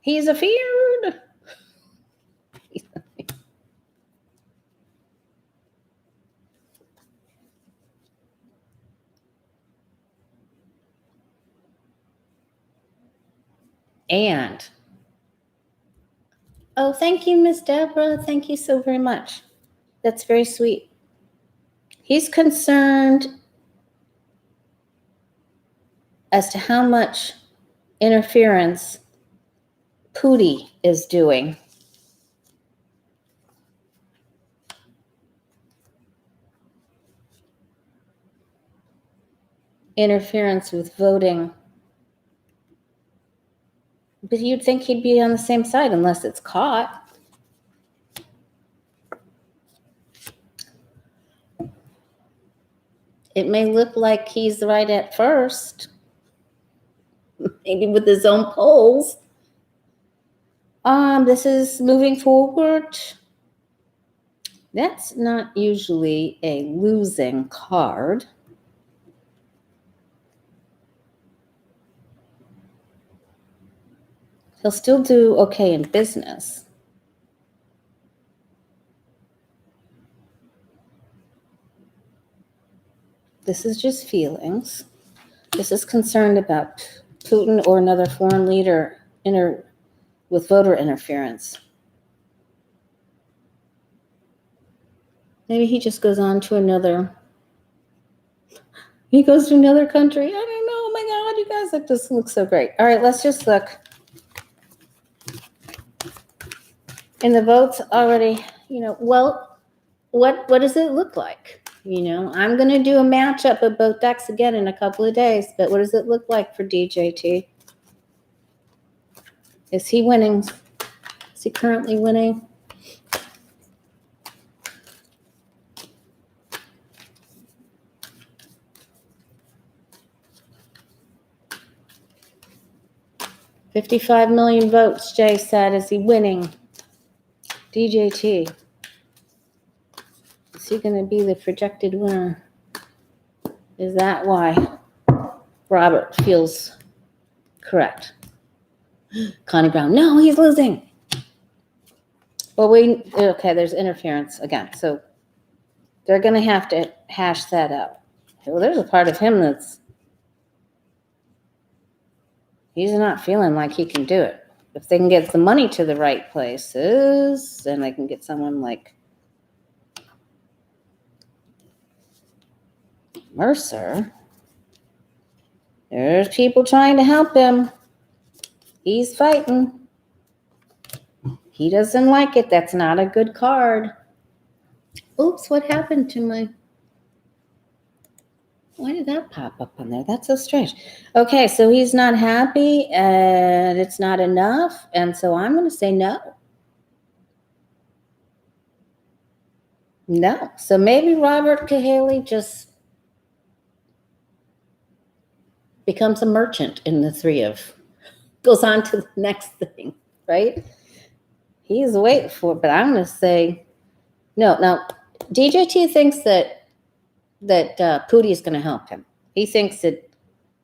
He's afeared. And, oh, thank you, Miss Deborah. Thank you so very much. That's very sweet. He's concerned as to how much interference Pootie is doing. Interference with voting. But you'd think he'd be on the same side unless it's caught. It may look like he's right at first, maybe with his own polls. This is moving forward. That's not usually a losing card. He'll still do okay in business. This is just feelings. This is concerned about Putin or another foreign leader with voter interference. Maybe he just goes on to another. He goes to another country. I don't know. Oh my God, you guys, that just looks so great. All right, let's just look. And the votes already, well, what does it look like? I'm going to do a matchup of both decks again in a couple of days, but what does it look like for DJT? Is he winning? Is he currently winning? $55 million votes, Jay said. Is he winning? DJT. Is he going to be the projected winner? Is that why Robert feels correct? Connie Brown, no, he's losing. Well, okay, there's interference again. So they're going to have to hash that out. Well, there's a part of him he's not feeling like he can do it. If they can get the money to the right places, then they can get someone like Mercer. There's people trying to help him. He's fighting. He doesn't like it. That's not a good card. Oops, what happened to my... Why did that pop up on there? That's so strange. Okay, so he's not happy and it's not enough. And so I'm going to say no. No. So maybe Robert Cahaly just becomes a merchant in the goes on to the next thing, right? He's waiting for it, but I'm going to say no. Now, DJT thinks that Pootie is going to help him. He thinks that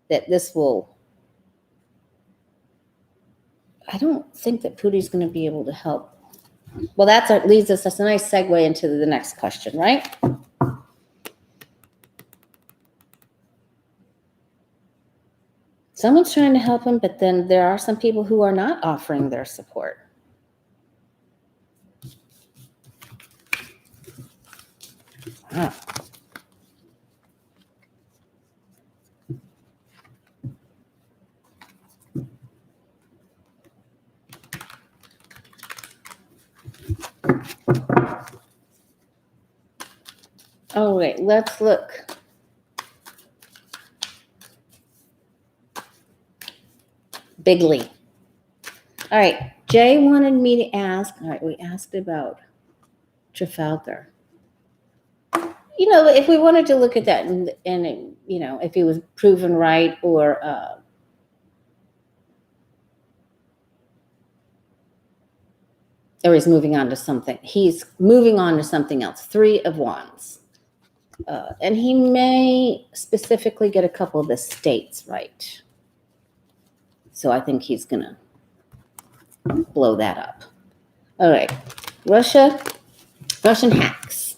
this will... I don't think that Pootie's going to be able to help. Well, that's a nice segue into the next question, right? Someone's trying to help him, but then there are some people who are not offering their support. Wow. All right, let's look. Bigly. All right, Jay wanted me to ask. All right, we asked about Trafalgar. You know, if we wanted to look at that and you know, if he was proven right or he's moving on to something. He's moving on to something else. 3 of Wands. And he may specifically get a couple of the states right. So I think he's going to blow that up. All right. Russian hacks.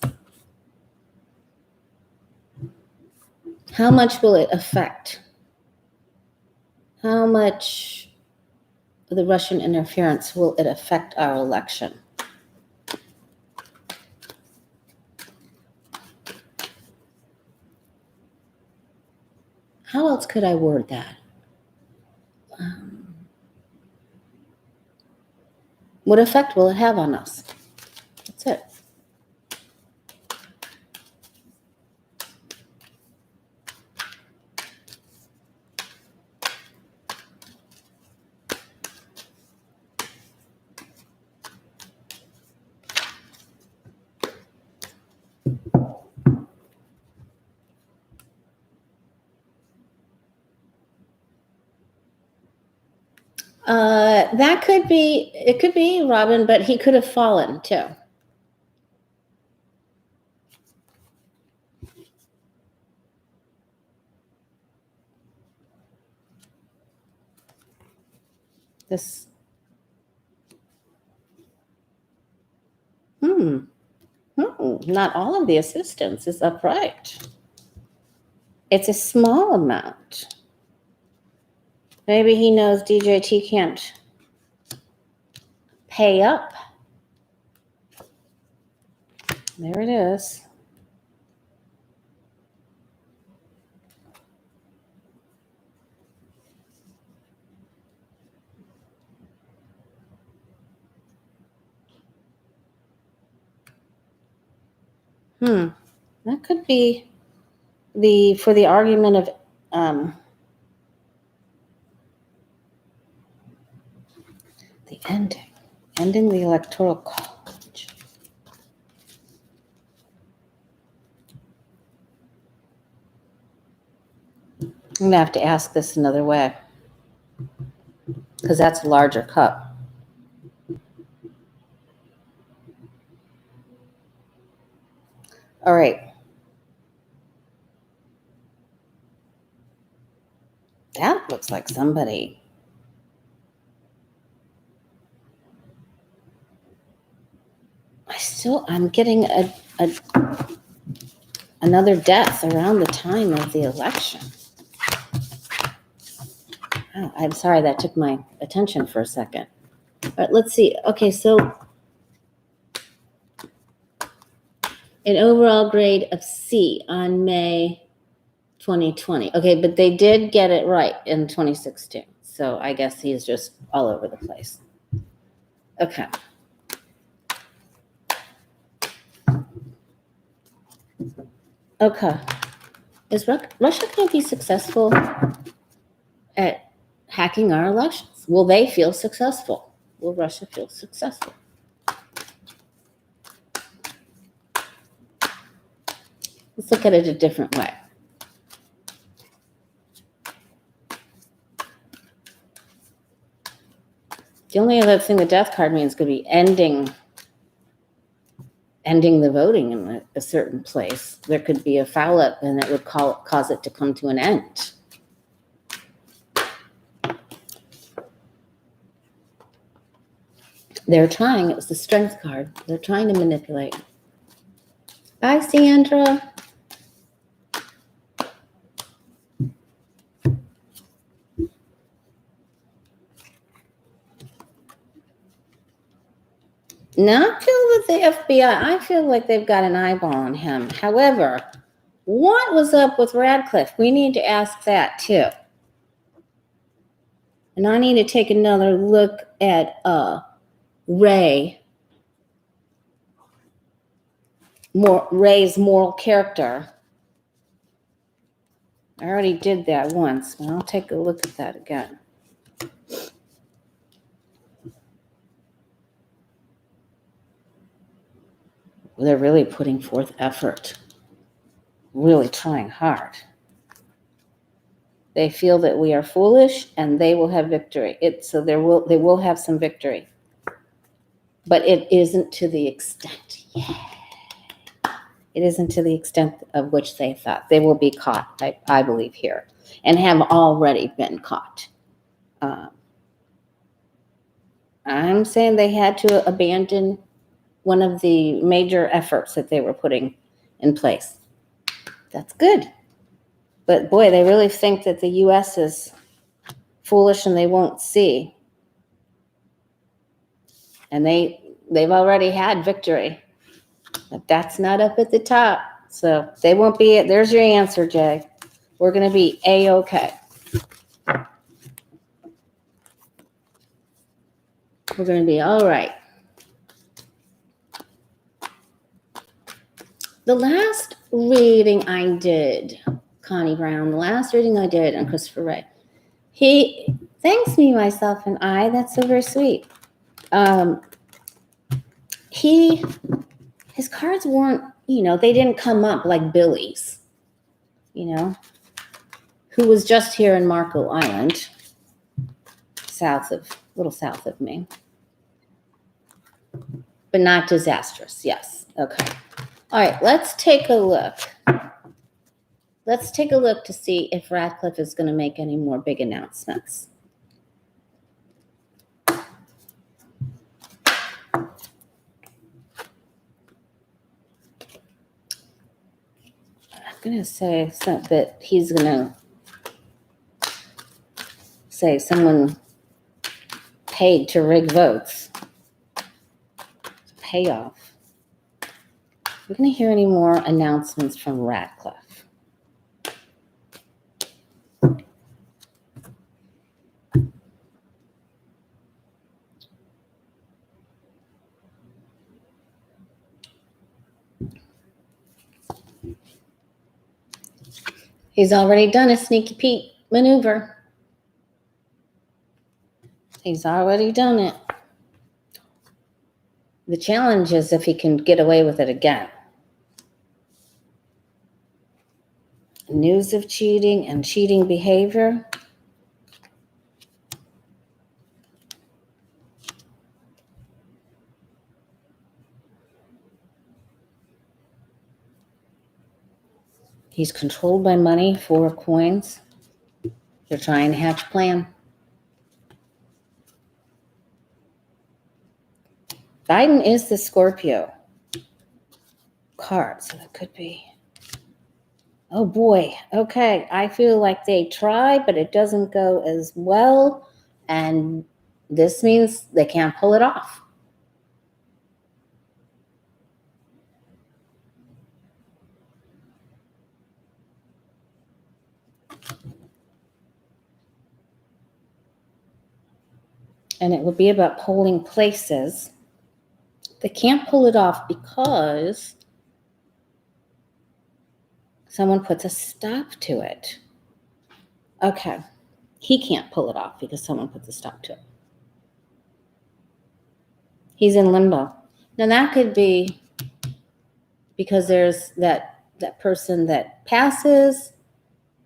How much will it affect? How much of the Russian interference will it affect our election? How else could I word that? What effect will it have on us? That's it. That could be, it could be Robin, but he could have fallen too. This, not all of the assistance is upright. It's a small amount. Maybe he knows DJT can't pay up. There it is. That could be for the argument of the ending the electoral college. I'm gonna have to ask this another way because that's a larger cup. All right. That looks like somebody. I'm getting another death around the time of the election. Oh, I'm sorry, that took my attention for a second. All right, let's see. Okay, so an overall grade of C on May 2020. Okay, but they did get it right in 2016. So I guess he's just all over the place. Okay. Okay. Is Russia going to be successful at hacking our elections? Will they feel successful? Will Russia feel successful? Let's look at it a different way. The only other thing the death card means could be ending the voting in a certain place. There could be a foul up and it would cause it to come to an end. They're trying, it was the strength card. They're trying to manipulate. Bye, Sandra. Not feel with the FBI. I feel like they've got an eyeball on him. However, what was up with Radcliffe? We need to ask that too. And I need to take another look at Ray. raise moral character. I already did that once, but I'll take a look at that again. They're really putting forth effort, really trying hard. They feel that we are foolish and they will have victory. So they will have some victory. But it isn't to the extent. It isn't to the extent of which they thought. They will be caught, I believe, here, and have already been caught. I'm saying they had to abandon one of the major efforts that they were putting in place. That's good. But boy, they really think that the U.S. is foolish and they won't see. And they've already had victory. But that's not up at the top. So they won't be it. There's your answer, Jay. We're going to be A-okay. We're going to be all right. The last reading I did, Connie Brown, the last reading I did on Christopher Wray, he thanks me, myself, and I. That's so very sweet. His cards weren't, they didn't come up like Billy's, who was just here in Marco Island, little south of me. But not disastrous. Yes. Okay. All right. Let's take a look. Let's take a look to see if Radcliffe is going to make any more big announcements. I'm going to say that he's going to say someone paid to rig votes. Payoff. We're going to hear any more announcements from Radcliffe. He's already done a sneaky Pete maneuver. He's already done it. The challenge is if he can get away with it again. News of cheating and cheating behavior. He's controlled by money, 4 of coins. They're trying to hatch a plan. Biden is the Scorpio card, so that could be. Oh boy, okay. I feel like they try, but it doesn't go as well. And this means they can't pull it off. And it will be about polling places. They can't pull it off because someone puts a stop to it. Okay. He can't pull it off because someone puts a stop to it. He's in limbo. Now that could be because there's that person that passes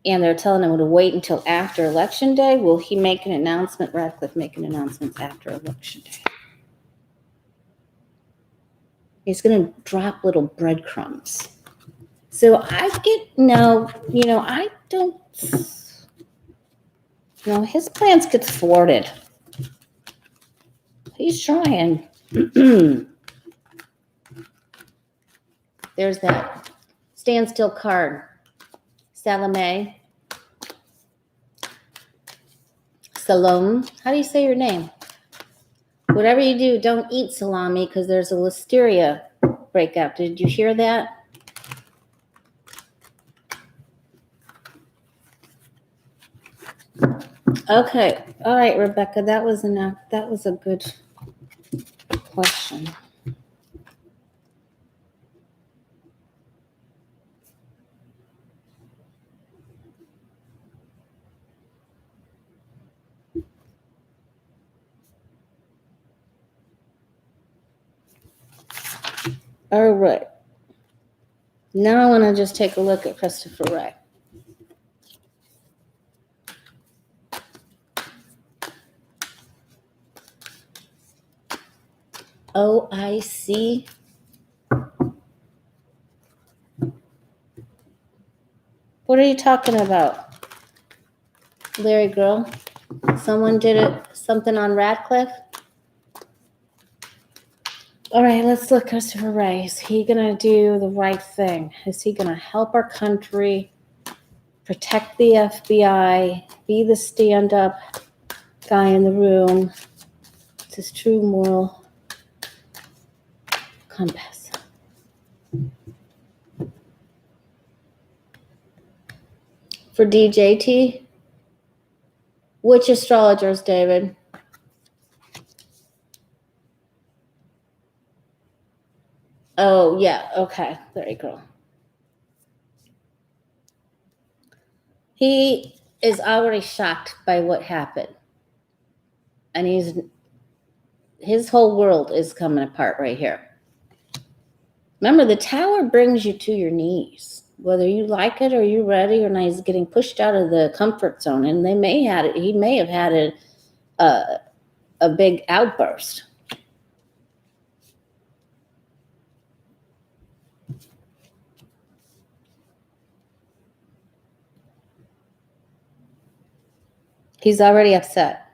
and they're telling him to wait until after Election Day. Will he make an announcement, Radcliffe make an announcement after Election Day? He's going to drop little breadcrumbs. So I don't, his plans get thwarted. He's trying. There's that standstill card. Salome. Salome. How do you say your name? Whatever you do, don't eat salami because there's a listeria breakout. Did you hear that? Okay. All right, Rebecca. That was enough. That was a good question. All right. Now I want to just take a look at Christopher Wray. Oh, I see. What are you talking about, Larry Girl? Someone did something on Radcliffe? All right, let's look, Christopher Wray. Is he going to do the right thing? Is he going to help our country, protect the FBI, be the stand-up guy in the room? It's his true moral compass. For DJT? Which astrologers, David? Oh, yeah. Okay. There you go. He is already shocked by what happened. And his whole world is coming apart right here. Remember, the tower brings you to your knees. Whether you like it or you're ready or not, he's getting pushed out of the comfort zone. And he may have had a big outburst. He's already upset.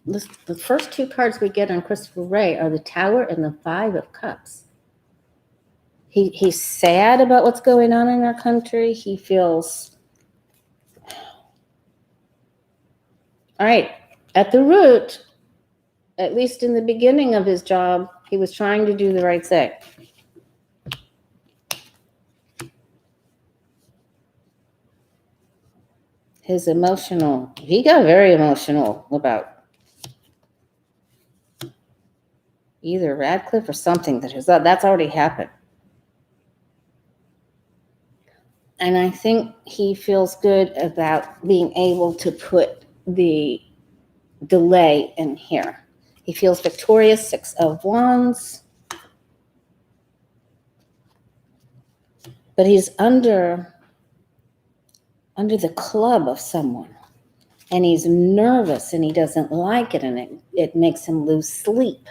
The first two cards we get on Christopher Wray are the Tower and the Five of Cups. He's sad about what's going on in our country. He feels, all right, at the root, at least in the beginning of his job, he was trying to do the right thing. He got very emotional about either Radcliffe or something that's already happened. And I think he feels good about being able to put the delay in here. He feels victorious, Six of Wands. But he's under the club of someone. And he's nervous and he doesn't like it, and it makes him lose sleep.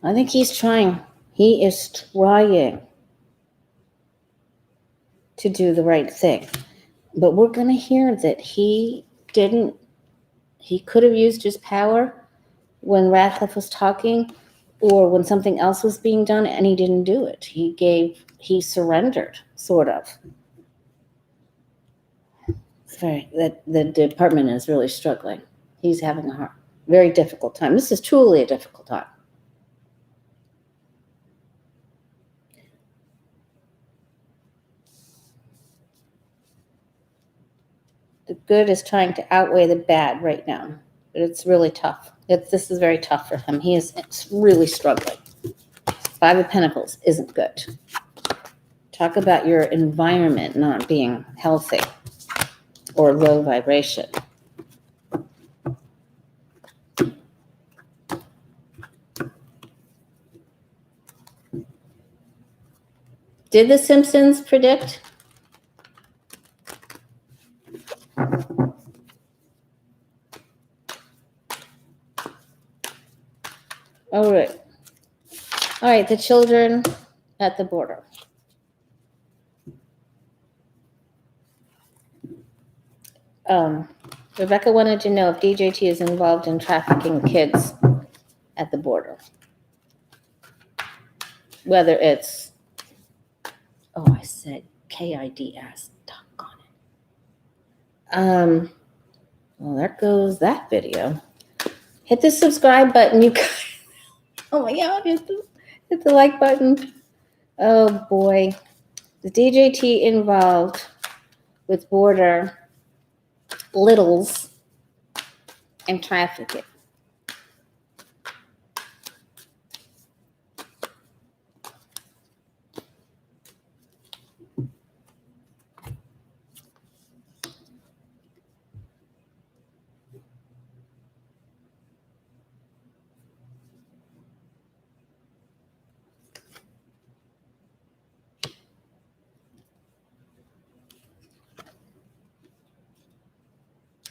I think he is trying to do the right thing. But we're going to hear that he could have used his power when Radcliffe was talking or when something else was being done, and he didn't do it. He surrendered, sort of. The department is really struggling. He's having a very difficult time. This is truly a difficult time. The good is trying to outweigh the bad right now, but it's really tough. This is very tough for him. It's really struggling. Five of Pentacles isn't good. Talk about your environment not being healthy or low vibration. Did The Simpsons predict? All right, the children at the border. Rebecca wanted to know if DJT is involved in trafficking kids at the border. Whether it's, I said KIDS, doggone it. Well, there goes that video. Hit the subscribe button, you guys. Oh my God, hit the like button. Oh boy. The DJT involved with border littles and trafficking.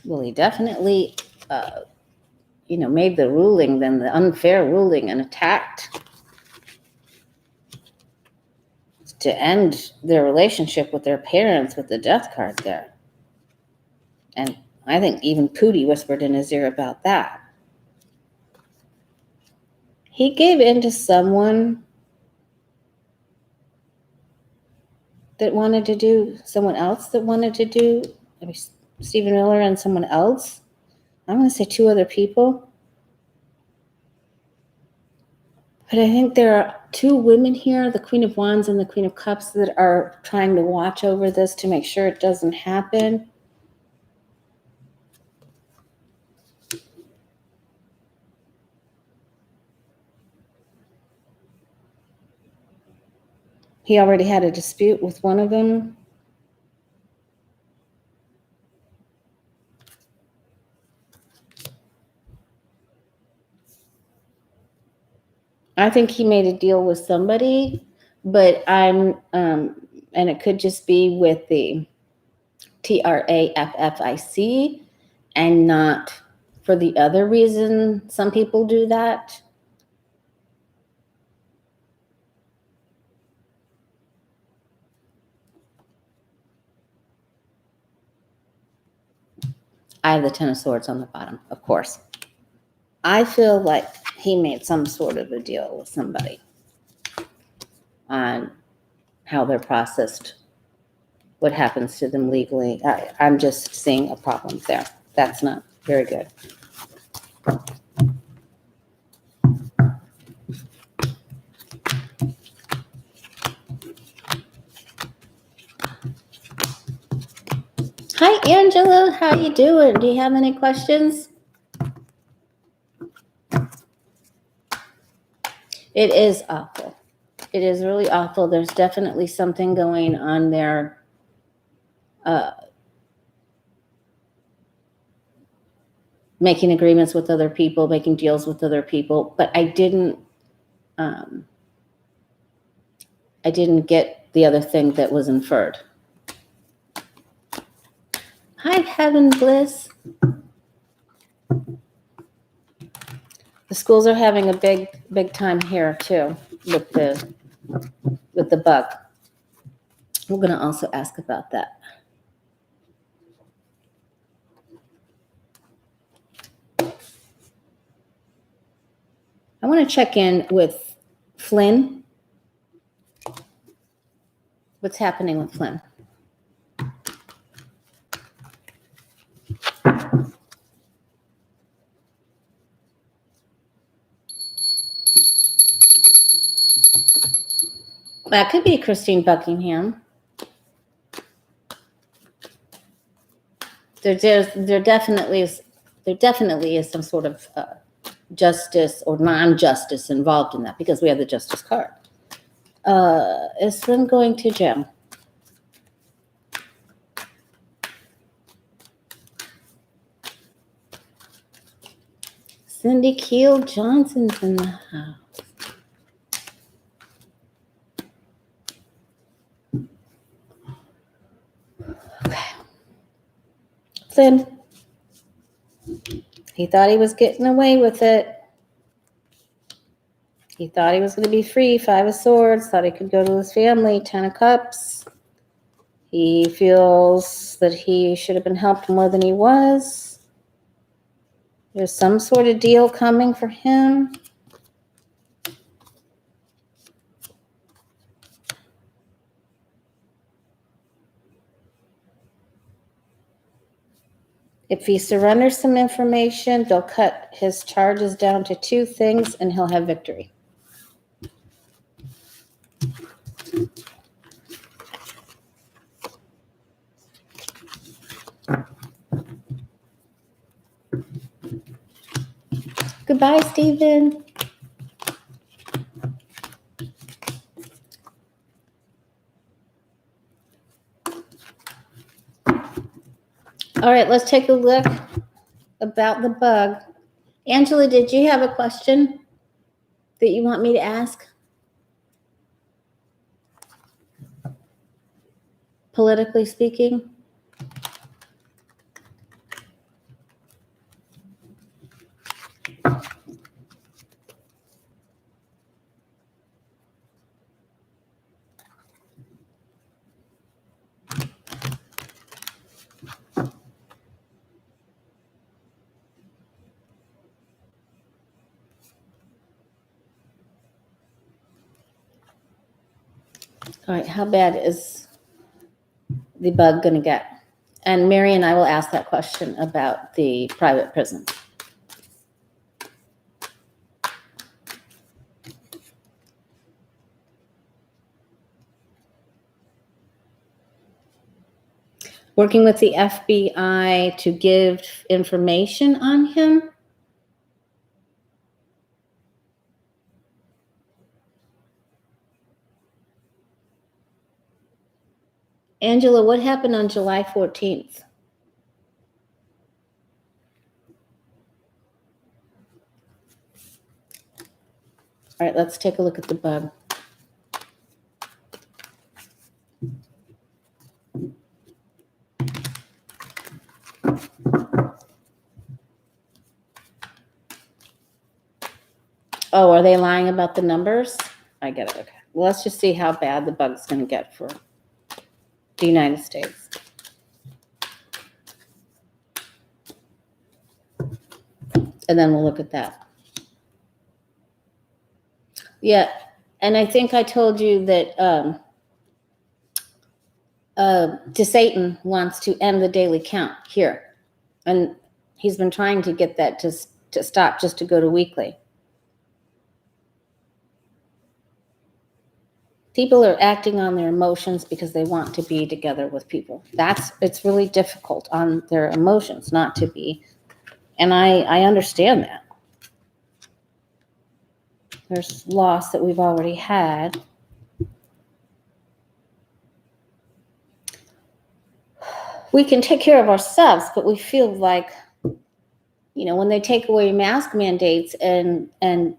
Well, he definitely, made the ruling, then the unfair ruling, and attacked to end their relationship with their parents with the death card there. And I think even Pootie whispered in his ear about that. He gave in to someone that wanted to do, someone else that wanted to do, Stephen Miller and someone else. I'm going to say 2 other people. But I think there are 2 women here, the Queen of Wands and the Queen of Cups, that are trying to watch over this to make sure it doesn't happen. He already had a dispute with one of them. I think he made a deal with somebody, but and it could just be with the TRAFFIC and not for the other reason some people do that. I have the 10 of Swords on the bottom, of course. I feel like he made some sort of a deal with somebody on how they're processed, what happens to them legally. I'm just seeing a problem there. That's not very good. Hi, Angela. How you doing? Do you have any questions? It is awful. It is really awful. There's definitely something going on there. Making agreements with other people, making deals with other people, but I didn't get the other thing that was inferred. Hi, Heaven Bliss. The schools are having a big time here too with the bug. We're going to also ask about that. I want to check in with Flynn. What's happening with Flynn? That could be Christine Buckingham. There definitely is some sort of justice or non-justice involved in that because we have the justice card. Is Flynn going to jail? Cindy Keel Johnson's in the house. Okay. Flynn. He thought he was getting away with it. He thought he was going to be free. 5 of Swords. Thought he could go to his family. 10 of Cups. He feels that he should have been helped more than he was. There's some sort of deal coming for him. If he surrenders some information, they'll cut his charges down to 2 things and he'll have victory. Goodbye, Stephen. All right, let's take a look about the bug. Angela, did you have a question that you want me to ask? Politically speaking? All right, how bad is the bug going to get? And Mary and I will ask that question about the private prison. Working with the FBI to give information on him. Angela, what happened on July 14th? All right, let's take a look at the bug. Oh, are they lying about the numbers? I get it. Okay. Well, let's just see how bad the bug's going to get for the United States. And then we'll look at that. Yeah. And I think I told you that to Satan wants to end the daily count here. And he's been trying to get that to stop, just to go to weekly. People are acting on their emotions because they want to be together with people. It's really difficult on their emotions not to be. And I understand that. There's loss that we've already had. We can take care of ourselves, but we feel like, when they take away mask mandates and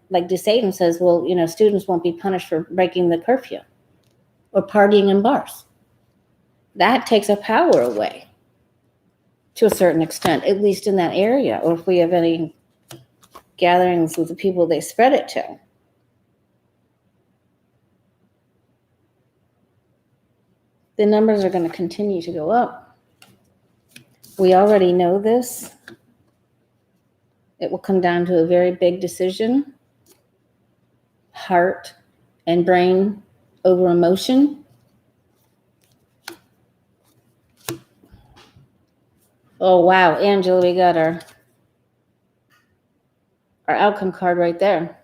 like DeSatan says, well, students won't be punished for breaking the curfew or partying in bars. That takes our power away to a certain extent, at least in that area, or if we have any gatherings with the people they spread it to. The numbers are going to continue to go up. We already know this. It will come down to a very big decision, heart and brain over emotion. Oh, wow, Angela, we got our outcome card right there.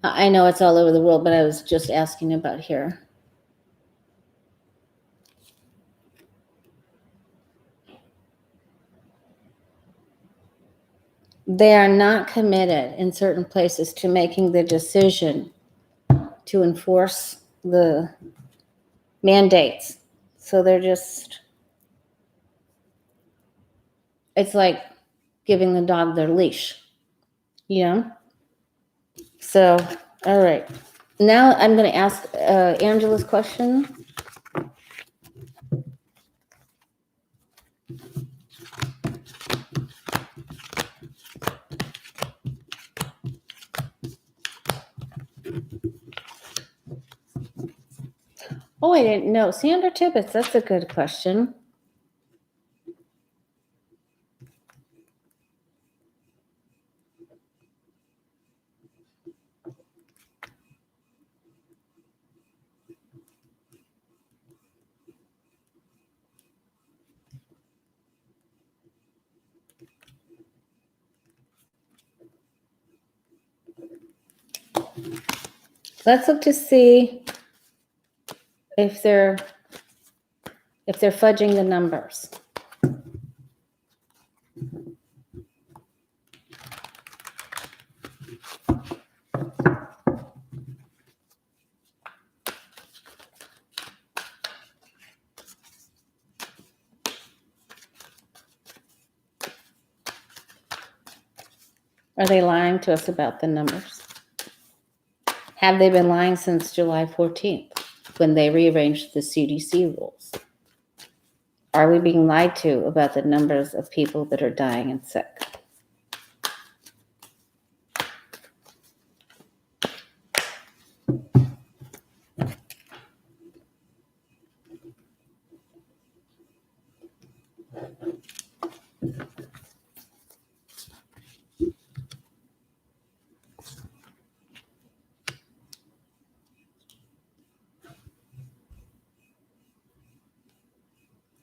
I know it's all over the world, but I was just asking about here. They are not committed in certain places to making the decision to enforce the mandates. So they're just, it's like giving the dog their leash, So, all right. Now I'm going to ask Angela's question. Oh, I didn't know. Sandra Tibbetts, that's a good question. Let's look to see if they're fudging the numbers. Are they lying to us about the numbers? Have they been lying since July 14th when they rearranged the CDC rules? Are we being lied to about the numbers of people that are dying and sick?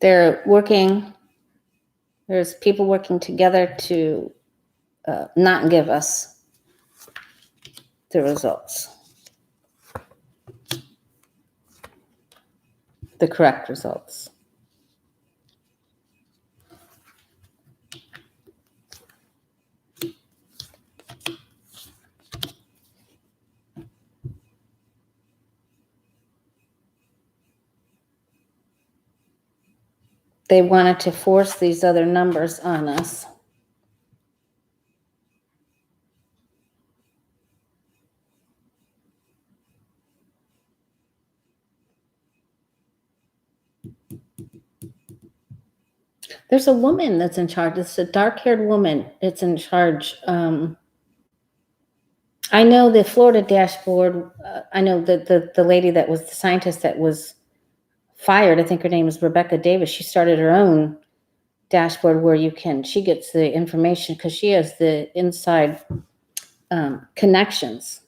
They're working, there's people working together to not give us the results, the correct results. They wanted to force these other numbers on us. There's a woman that's in charge. It's a dark-haired woman that's in charge. I know the Florida dashboard. I know the lady that was the scientist that was fired. I think her name is Rebecca Davis. She started her own dashboard where she gets the information because she has the inside connections.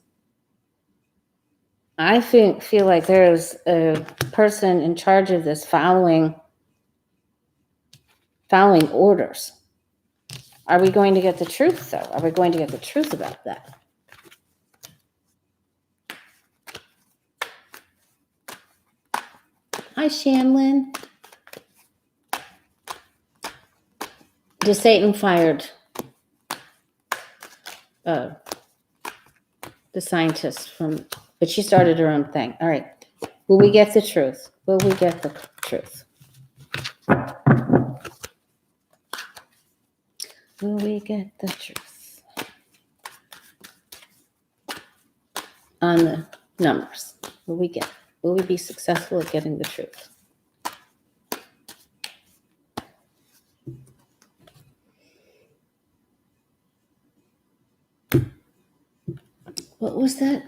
I feel like there's a person in charge of this following orders. Are we going to get the truth, though? Are we going to get the truth about that? Hi, Shanlin. Just Satan fired the scientist but she started her own thing. All right. Will we get the truth? Will we get the truth? Will we get the truth on the numbers? Will we be successful at getting the truth? What was that?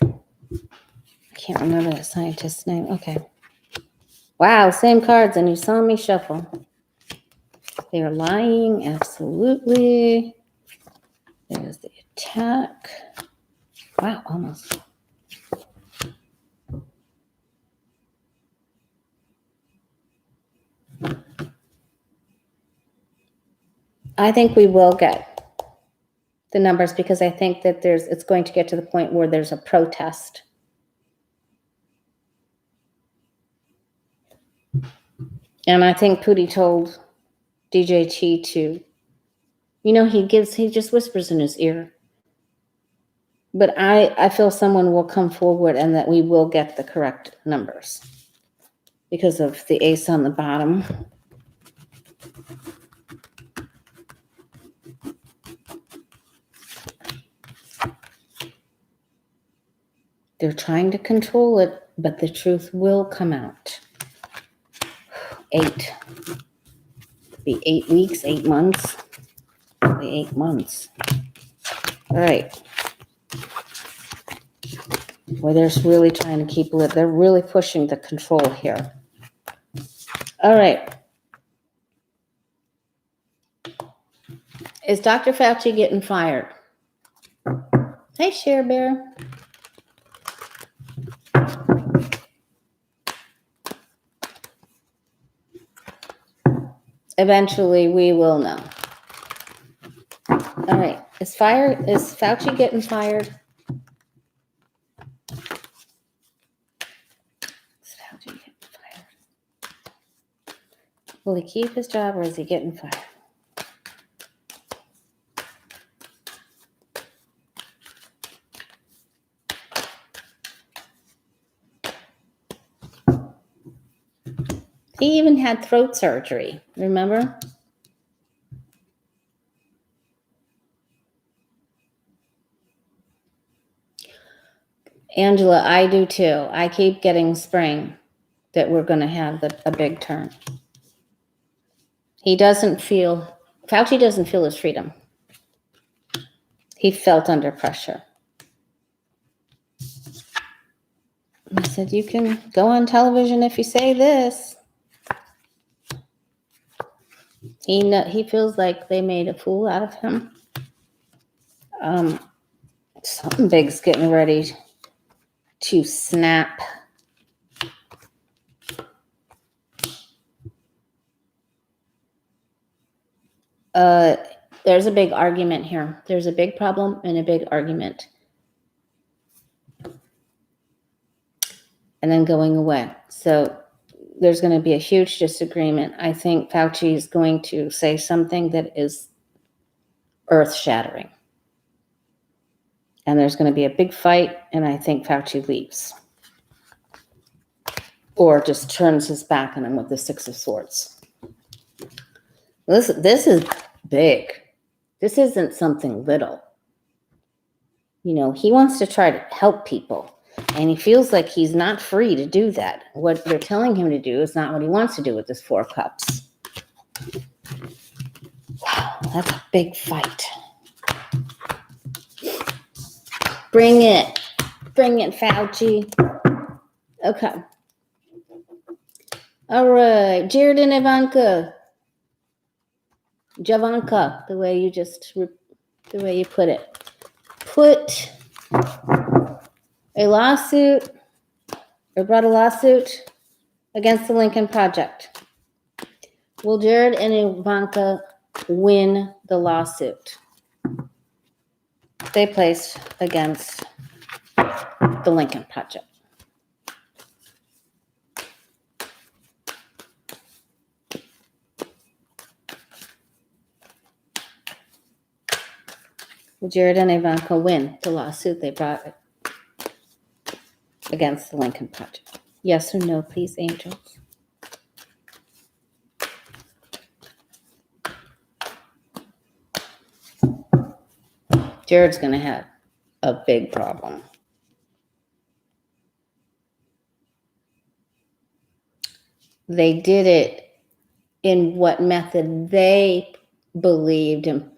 I can't remember that scientist's name. Okay. Wow, same cards, and you saw me shuffle. They are lying, absolutely. There's the attack. Wow, almost. I think we will get the numbers because I think that it's going to get to the point where there's a protest. And I think Pootie told DJT to, he just whispers in his ear. But I feel someone will come forward and that we will get the correct numbers because of the ace on the bottom. They're trying to control it, but the truth will come out. 8. Be 8 weeks, 8 months. Probably 8 months. All right. Well, they're really trying to keep it. They're really pushing the control here. All right. Is Dr. Fauci getting fired? Hey, Cher Bear. Eventually, we will know. All right. Is Fauci getting fired? Is Fauci getting fired? Will he keep his job or is he getting fired? He even had throat surgery, remember? Angela, I do too. I keep getting spring that we're going to have a big turn. Fauci doesn't feel his freedom. He felt under pressure. I said, you can go on television if you say this. He feels like they made a fool out of him. Something big's getting ready to snap. There's a big argument here. There's a big problem and a big argument. And then going away. So there's going to be a huge disagreement. I think Fauci is going to say something that is earth-shattering. And there's going to be a big fight, and I think Fauci leaves. Or just turns his back on him with the Six of Swords. This is big. This isn't something little. You know, he wants to try to help people. And he feels like he's not free to do that. What they're telling him to do is not what he wants to do with this Four of Cups. Wow, that's a big fight. Bring it. Bring it, Fauci. Okay. All right. Jared and Ivanka. Javanka, the way you put it. Put a lawsuit or brought a lawsuit against the Lincoln Project. Will Jared and Ivanka win the lawsuit they placed against the Lincoln Project? Will Jared and Ivanka win the lawsuit they brought against the Lincoln Project? Yes or no, please, angels? Jared's going to have a big problem. They did it in what method they believed and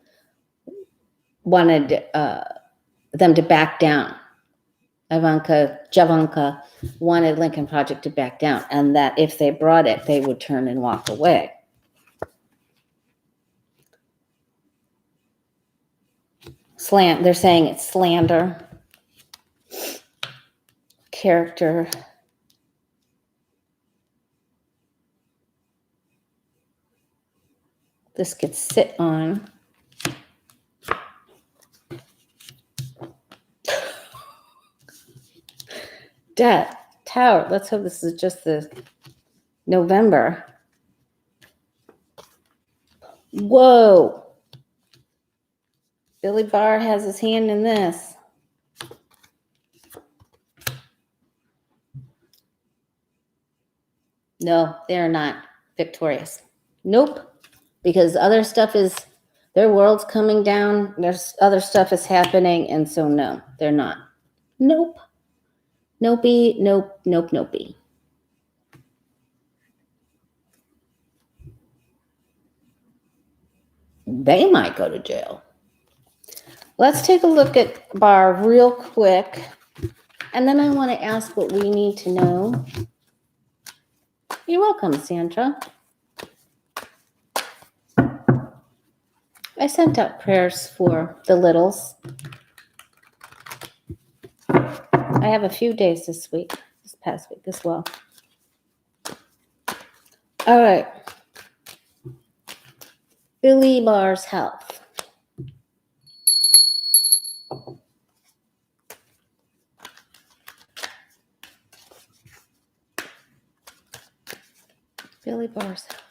wanted them to back down. Javanka wanted Lincoln Project to back down, and that if they brought it, they would turn and walk away. They're saying it's slander, character. This could sit on. Death, Tower. Let's hope this is just the November. Whoa. Billy Barr has his hand in this. No, they're not victorious. Nope. Because other stuff their world's coming down. There's other stuff is happening. And so no, they're not. Nope. Nopey, nope, nope, nopey. They might go to jail. Let's take a look at Barr real quick. And then I want to ask what we need to know. You're welcome, Sandra. I sent out prayers for the littles. I have a few days this past week as well. All right. Billy Barr's health. Billy Barr's health.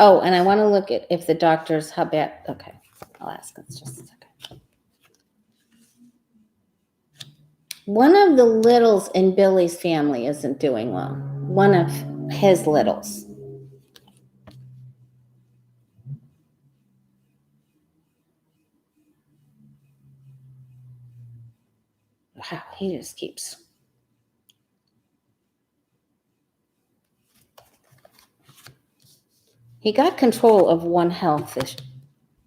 Oh, and I want to look at if the doctors, how bad. Okay, I'll ask. It's just a second. One of the littles in Billy's family isn't doing well. One of his littles. Wow, he just keeps. He got control of one health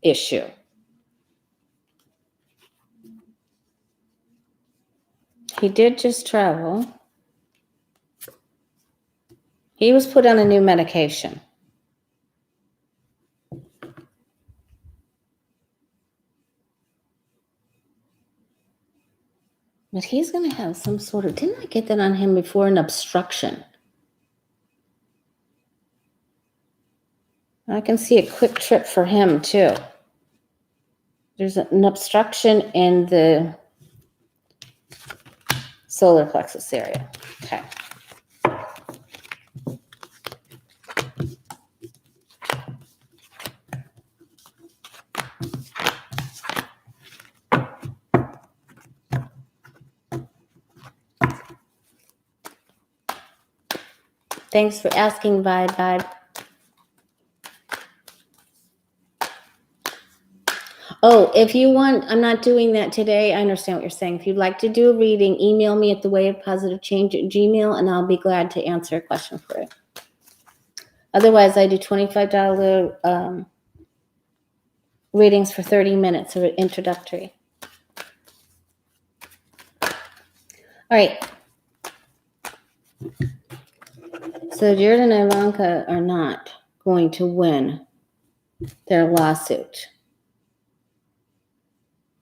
issue. He did just travel. He was put on a new medication. But he's going to have some sort of, didn't I get that on him before, an obstruction? I can see a quick trip for him too. There's an obstruction in the solar plexus area. Okay. Thanks for asking, Vibe. Oh, if you want, I'm not doing that today. I understand what you're saying. If you'd like to do a reading, email me at thewayofpositivechange@gmail.com, and I'll be glad to answer a question for you. Otherwise, I do $25 readings for 30 minutes, or introductory. All right. So Jared and Ivanka are not going to win their lawsuit.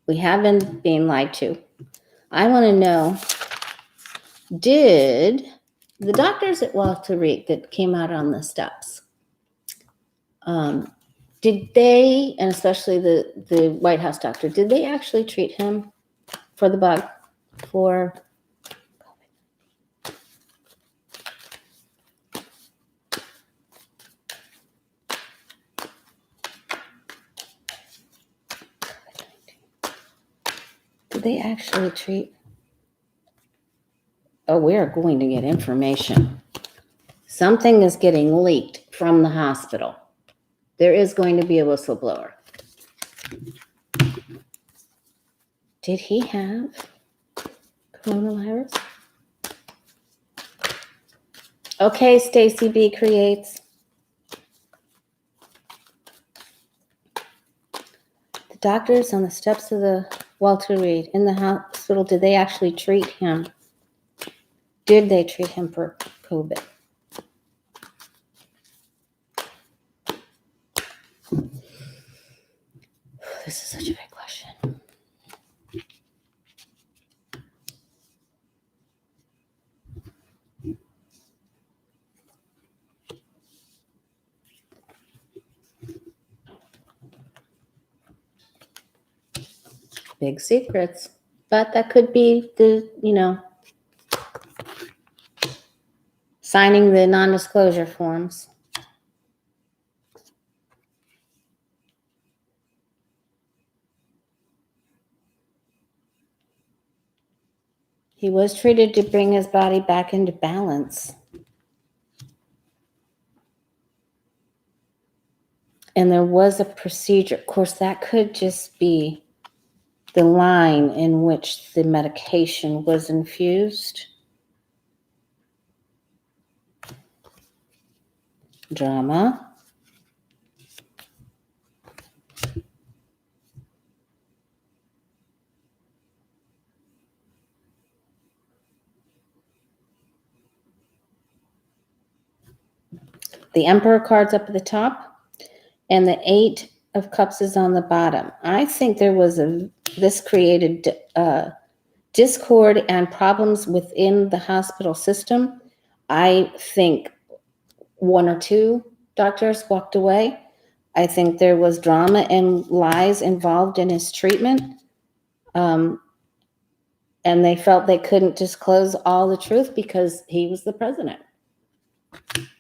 We have been being lied to. I want to know, did the doctors at Walter Reed that came out on the steps, did they, and especially the White House doctor, did they actually treat him for the bug, for did they actually treat? Oh, we are going to get information. Something is getting leaked from the hospital. There is going to be a whistleblower. Did he have coronavirus? Okay, Stacy B creates. The doctors on the steps of the Walter Reed in the hospital, did they actually treat him? Did they treat him for COVID? This is such a big question. Big secrets. But that could be the, signing the non-disclosure forms. He was treated to bring his body back into balance. And there was a procedure. Of course, that could just be the line in which the medication was infused. Drama. The Emperor card's up at the top, and the 8 of Cups is on the bottom. I think there was this created discord and problems within the hospital system. I think 1 or 2 doctors walked away. I think there was drama and lies involved in his treatment. And they felt they couldn't disclose all the truth because he was the president.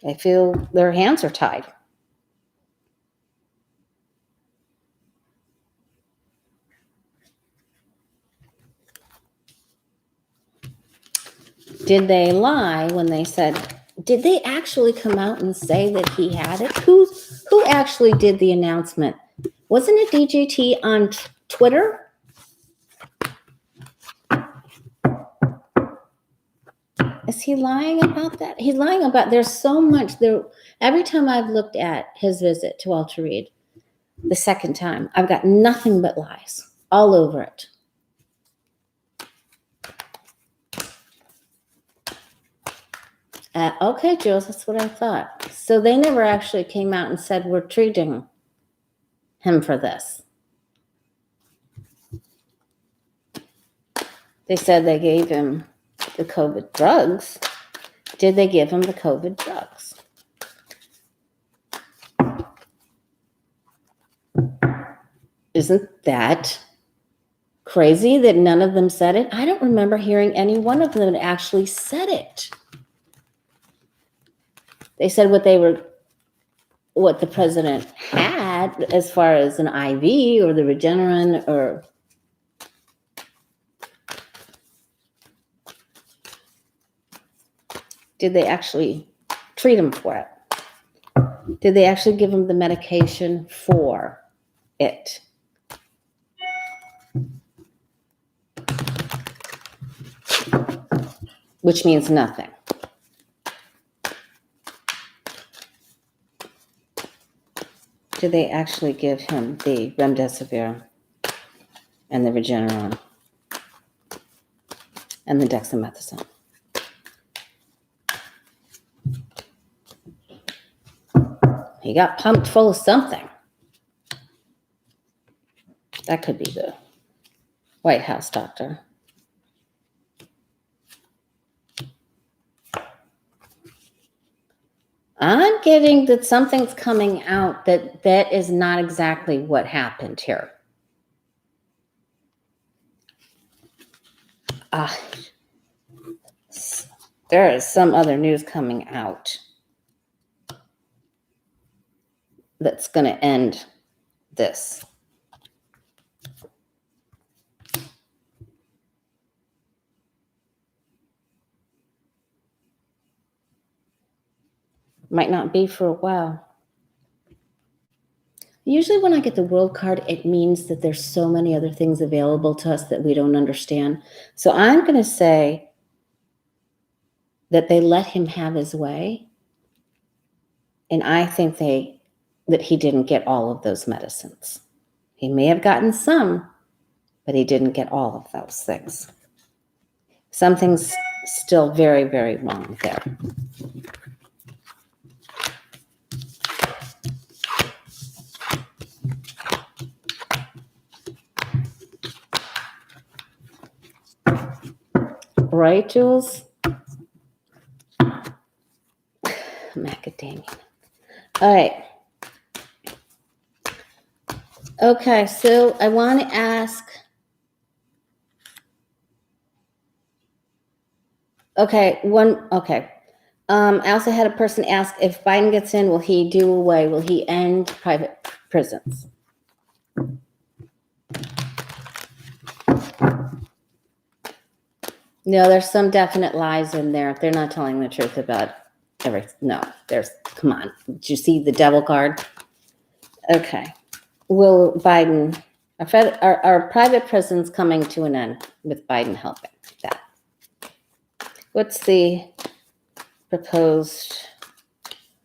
I feel their hands are tied. Did they lie when they said, did they actually come out and say that he had it? Who actually did the announcement? Wasn't it DJT on Twitter? Is he lying about that? He's lying about, there's so much there. Every time I've looked at his visit to Walter Reed, the second time, I've got nothing but lies all over it. Okay, Jules, that's what I thought. So they never actually came out and said, we're treating him for this. They said they gave him the COVID drugs. Did they give him the COVID drugs? Isn't that crazy that none of them said it? I don't remember hearing any one of them actually said it. They said what the president had as far as an IV or the Regeneron or did they actually treat him for it? Did they actually give him the medication for it? Which means nothing. Did they actually give him the remdesivir and the Regeneron and the dexamethasone? He got pumped full of something. That could be the White House doctor. I'm getting that something's coming out that is not exactly what happened here. There is some other news coming out that's going to end this. Might not be for a while. Usually when I get the World card, it means that there's so many other things available to us that we don't understand. So I'm going to say that they let him have his way. And I think that he didn't get all of those medicines. He may have gotten some, but he didn't get all of those things. Something's still very, very wrong there. Right, Jules? Macadamia. All right. Okay, so I want to ask. Okay. I also had a person ask if Biden gets in, will he do away? Will he end private prisons? No, there's some definite lies in there. They're not telling the truth about everything. No, come on. Did you see the devil card? Okay. Will Biden, are private prisons coming to an end with Biden helping that? What's the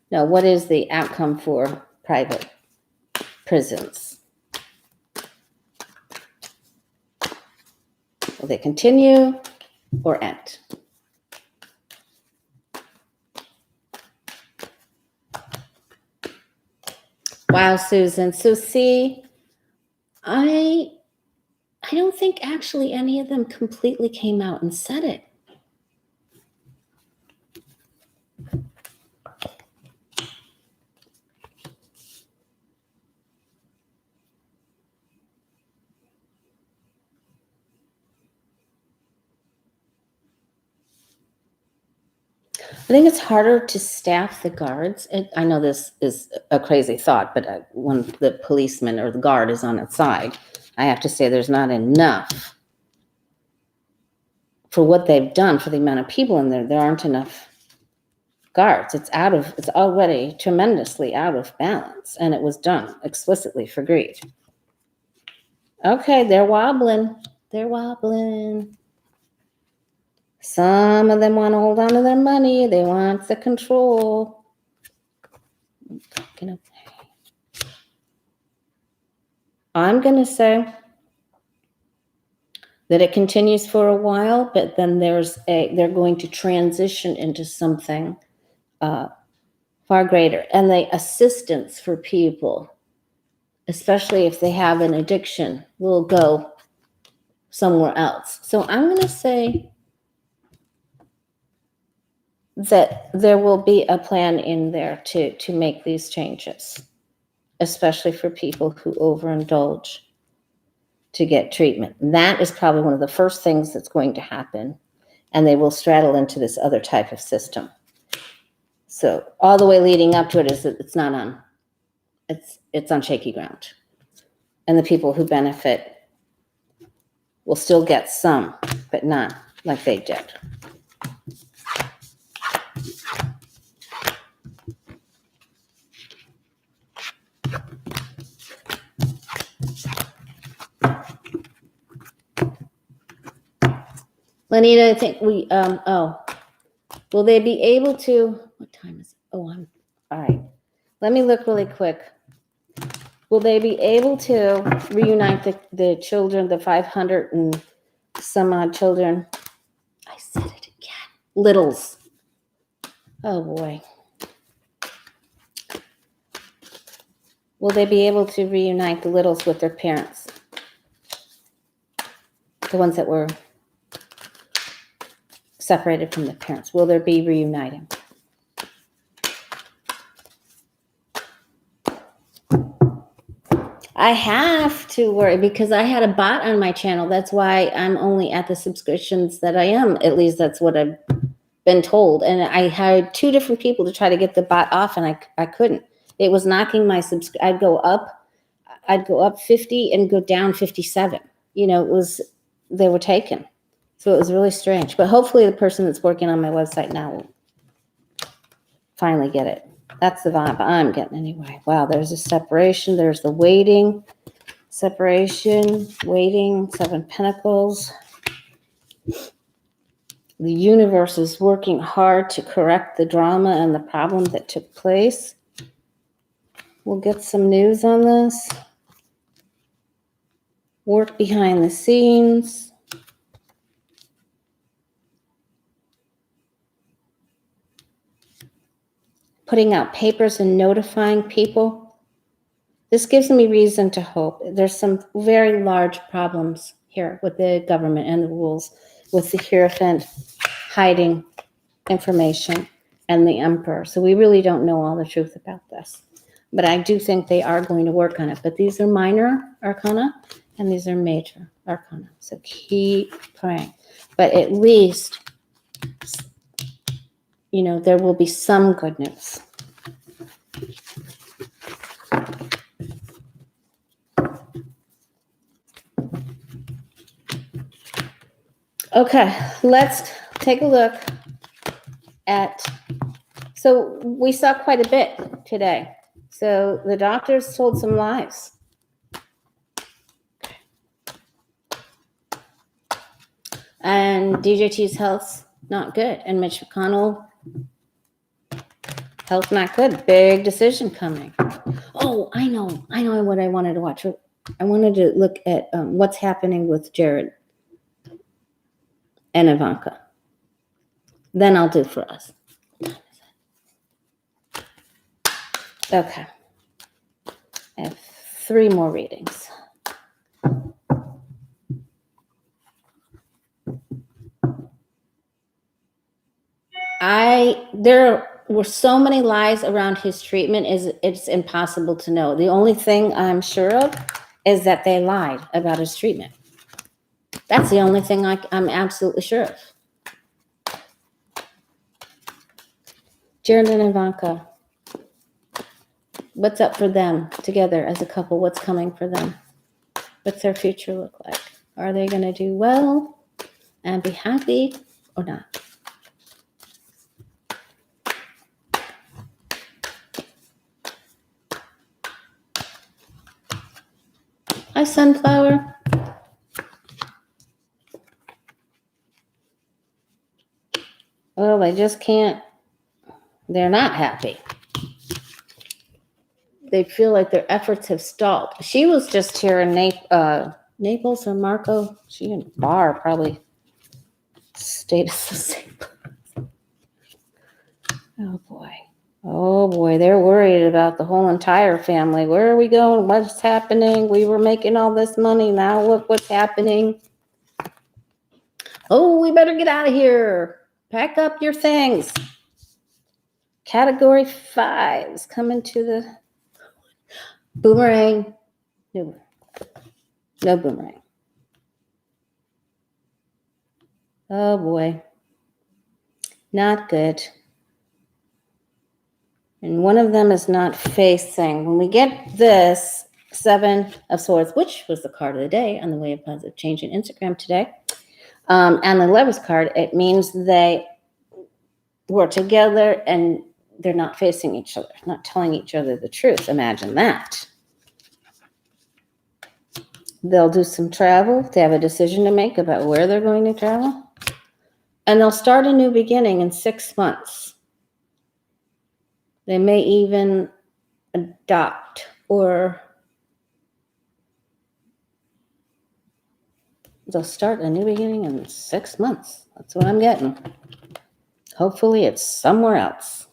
what is the outcome for private prisons? Will they continue or end? Wow, Susan. So see, I don't think actually any of them completely came out and said it. I think it's harder to staff the guards. I know this is a crazy thought, but when the policeman or the guard is on its side, I have to say there's not enough for what they've done for the amount of people in there. There aren't enough guards. It's already tremendously out of balance, and it was done explicitly for greed. Okay, they're wobbling. Some of them want to hold on to their money. They want the control. I'm going to say that it continues for a while, but then they're going to transition into something far greater. And the assistance for people, especially if they have an addiction, will go somewhere else. So I'm going to say that there will be a plan in there to make these changes, especially for people who overindulge to get treatment. That is probably one of the first things that's going to happen, and they will straddle into this other type of system. So all the way leading up to it is that it's not on, it's on shaky ground. And the people who benefit will still get some, but not like they did. Lanita, I think we, will they be able to, what time is it? Oh, all right. Let me look really quick. Will they be able to reunite the children, the 500 and some odd children? I said it again. Littles. Oh, boy. Will they be able to reunite the littles with their parents? The ones that were separated from the parents. Will there be reuniting? I have to worry because I had a bot on my channel. That's why I'm only at the subscriptions that I am. At least that's what I've been told. And I hired 2 different people to try to get the bot off, and I couldn't. It was knocking my I'd go up 50 and go down 57. You know, they were taken. So it was really strange. But hopefully the person that's working on my website now will finally get it. That's the vibe I'm getting anyway. Wow, there's a separation. There's the waiting, separation, waiting, 7 Pentacles. The universe is working hard to correct the drama and the problem that took place. We'll get some news on this. Work behind the scenes. Putting out papers and notifying people. This gives me reason to hope. There's some very large problems here with the government and the rules, with the Hierophant hiding information and the Emperor. So we really don't know all the truth about this. But I do think they are going to work on it. But these are minor arcana and these are major arcana. So keep praying. But at least, you know, there will be some good news. Okay, let's take a look at, so we saw quite a bit today. So the doctors told some lies. And DJT's health's not good. And Mitch McConnell, health not good. Big decision coming. Oh, I know what I wanted to watch. I wanted to look at what's happening with Jared and Ivanka. Then I'll do for us. Okay. I have 3 more readings. There were so many lies around his treatment, it's impossible to know. The only thing I'm sure of is that they lied about his treatment. That's the only thing I'm absolutely sure of. Jared and Ivanka. What's up for them together as a couple? What's coming for them? What's their future look like? Are they going to do well and be happy or not? Hi, Sunflower. Well, they just can't. They're not happy. They feel like their efforts have stalled. She was just here in Naples or Marco. She in a bar probably stayed the same. Oh boy, they're worried about the whole entire family. Where are we going? What's happening? We were making all this money. Now look what's happening. Oh, we better get out of here. Pack up your things. Category 5 is coming to the boomerang. No, no boomerang. Oh boy. Not good. And one of them is not facing. When we get this 7 of Swords, which was the card of the day on the Way of Positive Change in Instagram today, and the Lovers card, it means they were together and they're not facing each other, not telling each other the truth. Imagine that. They'll do some travel. They have a decision to make about where they're going to travel. And they'll start a new beginning in 6 months. They may even adopt or they'll start a new beginning in 6 months. That's what I'm getting. Hopefully it's somewhere else.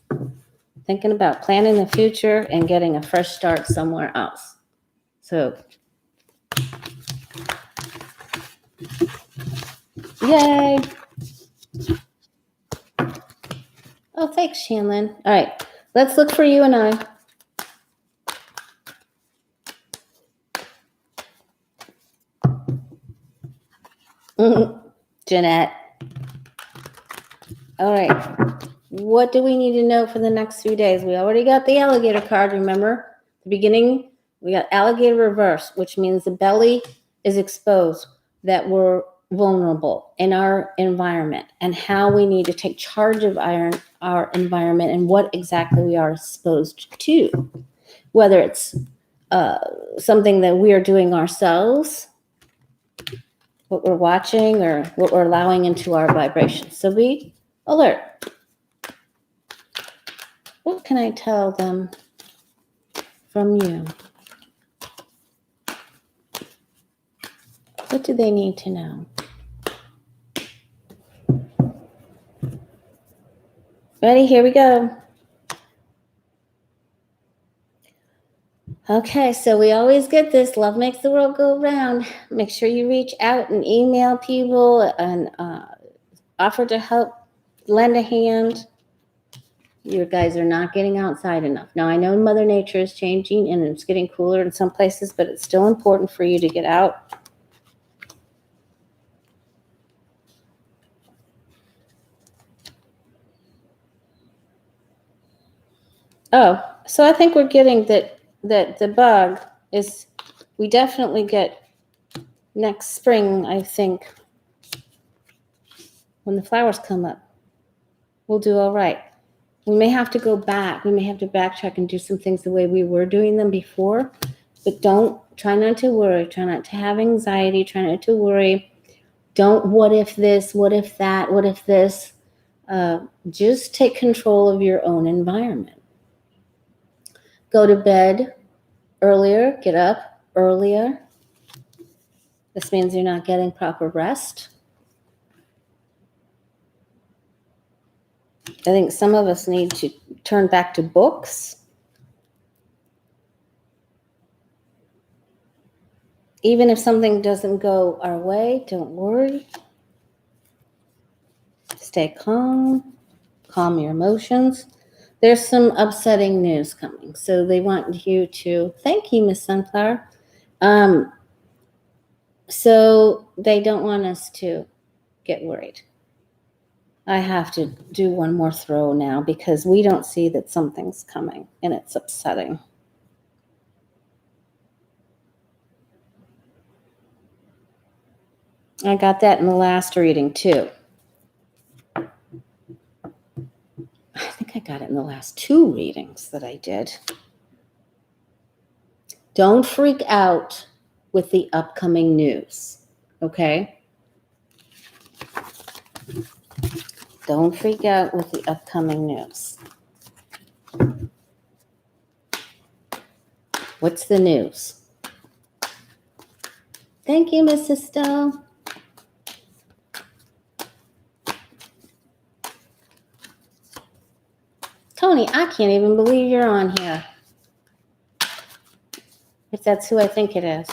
Thinking about planning the future and getting a fresh start somewhere else. So, yay. Oh, thanks, Shanlin. All right, let's look for you and I. Jeanette. All right. What do we need to know for the next few days? We already got the alligator card, remember? The beginning, we got alligator reverse, which means the belly is exposed, that we're vulnerable in our environment and how we need to take charge of our environment and what exactly we are exposed to, whether it's something that we are doing ourselves, what we're watching, or what we're allowing into our vibrations. So be alert. What can I tell them from you? What do they need to know? Ready? Here we go. Okay, so we always get this. Love makes the world go round. Make sure you reach out and email people and offer to help, lend a hand. You guys are not getting outside enough. Now, I know Mother Nature is changing and it's getting cooler in some places, but it's still important for you to get out. Oh, so I think we're getting that the bug is, we definitely get next spring, I think, when the flowers come up. We'll do all right. We may have to go back. We may have to backtrack and do some things the way we were doing them before. But try not to worry. Try not to have anxiety. Try not to worry. Don't what if this, what if that, what if this. Just take control of your own environment. Go to bed earlier. Get up earlier. This means you're not getting proper rest. I think some of us need to turn back to books. Even if something doesn't go our way, don't worry. Stay calm. Calm your emotions. There's some upsetting news coming. So they want you to, thank you, Miss Sunflower. So they don't want us to get worried. I have to do one more throw now because we don't see that something's coming and it's upsetting. I got that in the last reading too. I think I got it in the last 2 readings that I did. Don't freak out with the upcoming news, okay? Don't freak out with the upcoming news. What's the news? Thank you, Miss Estelle. Tony, I can't even believe you're on here. If that's who I think it is.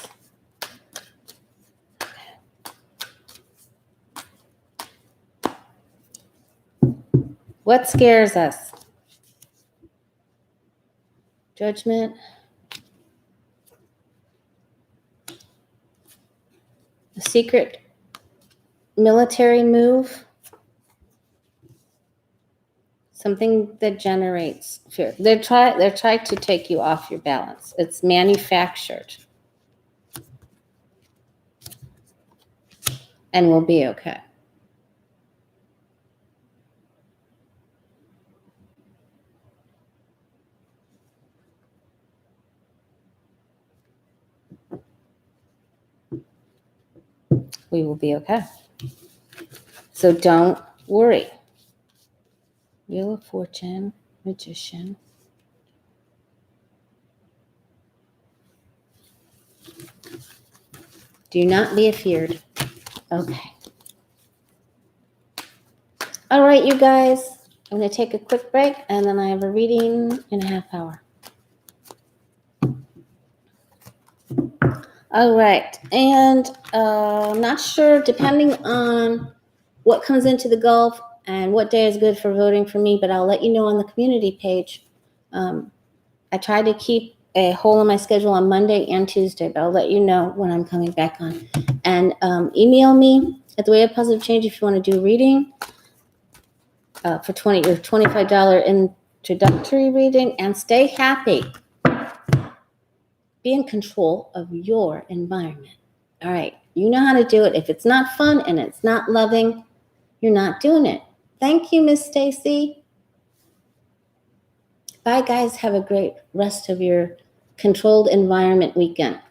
What scares us? Judgment. A secret military move. Something that generates fear. They're trying to take you off your balance. It's manufactured. And we'll be okay. We will be okay. So don't worry. Wheel of Fortune, Magician. Do not be afeared. Okay. All right, you guys. I'm going to take a quick break, and then I have a reading in a half hour. All right. And I'm not sure, depending on what comes into the Gulf and what day is good for voting for me, but I'll let you know on the community page. I try to keep a hole in my schedule on Monday and Tuesday, but I'll let you know when I'm coming back on. And email me at the Way of Positive Change if you want to do a reading for $20 or $25 introductory reading. And stay happy. Be in control of your environment. All right. You know how to do it. If it's not fun and it's not loving, you're not doing it. Thank you, Miss Stacy. Bye, guys. Have a great rest of your controlled environment weekend.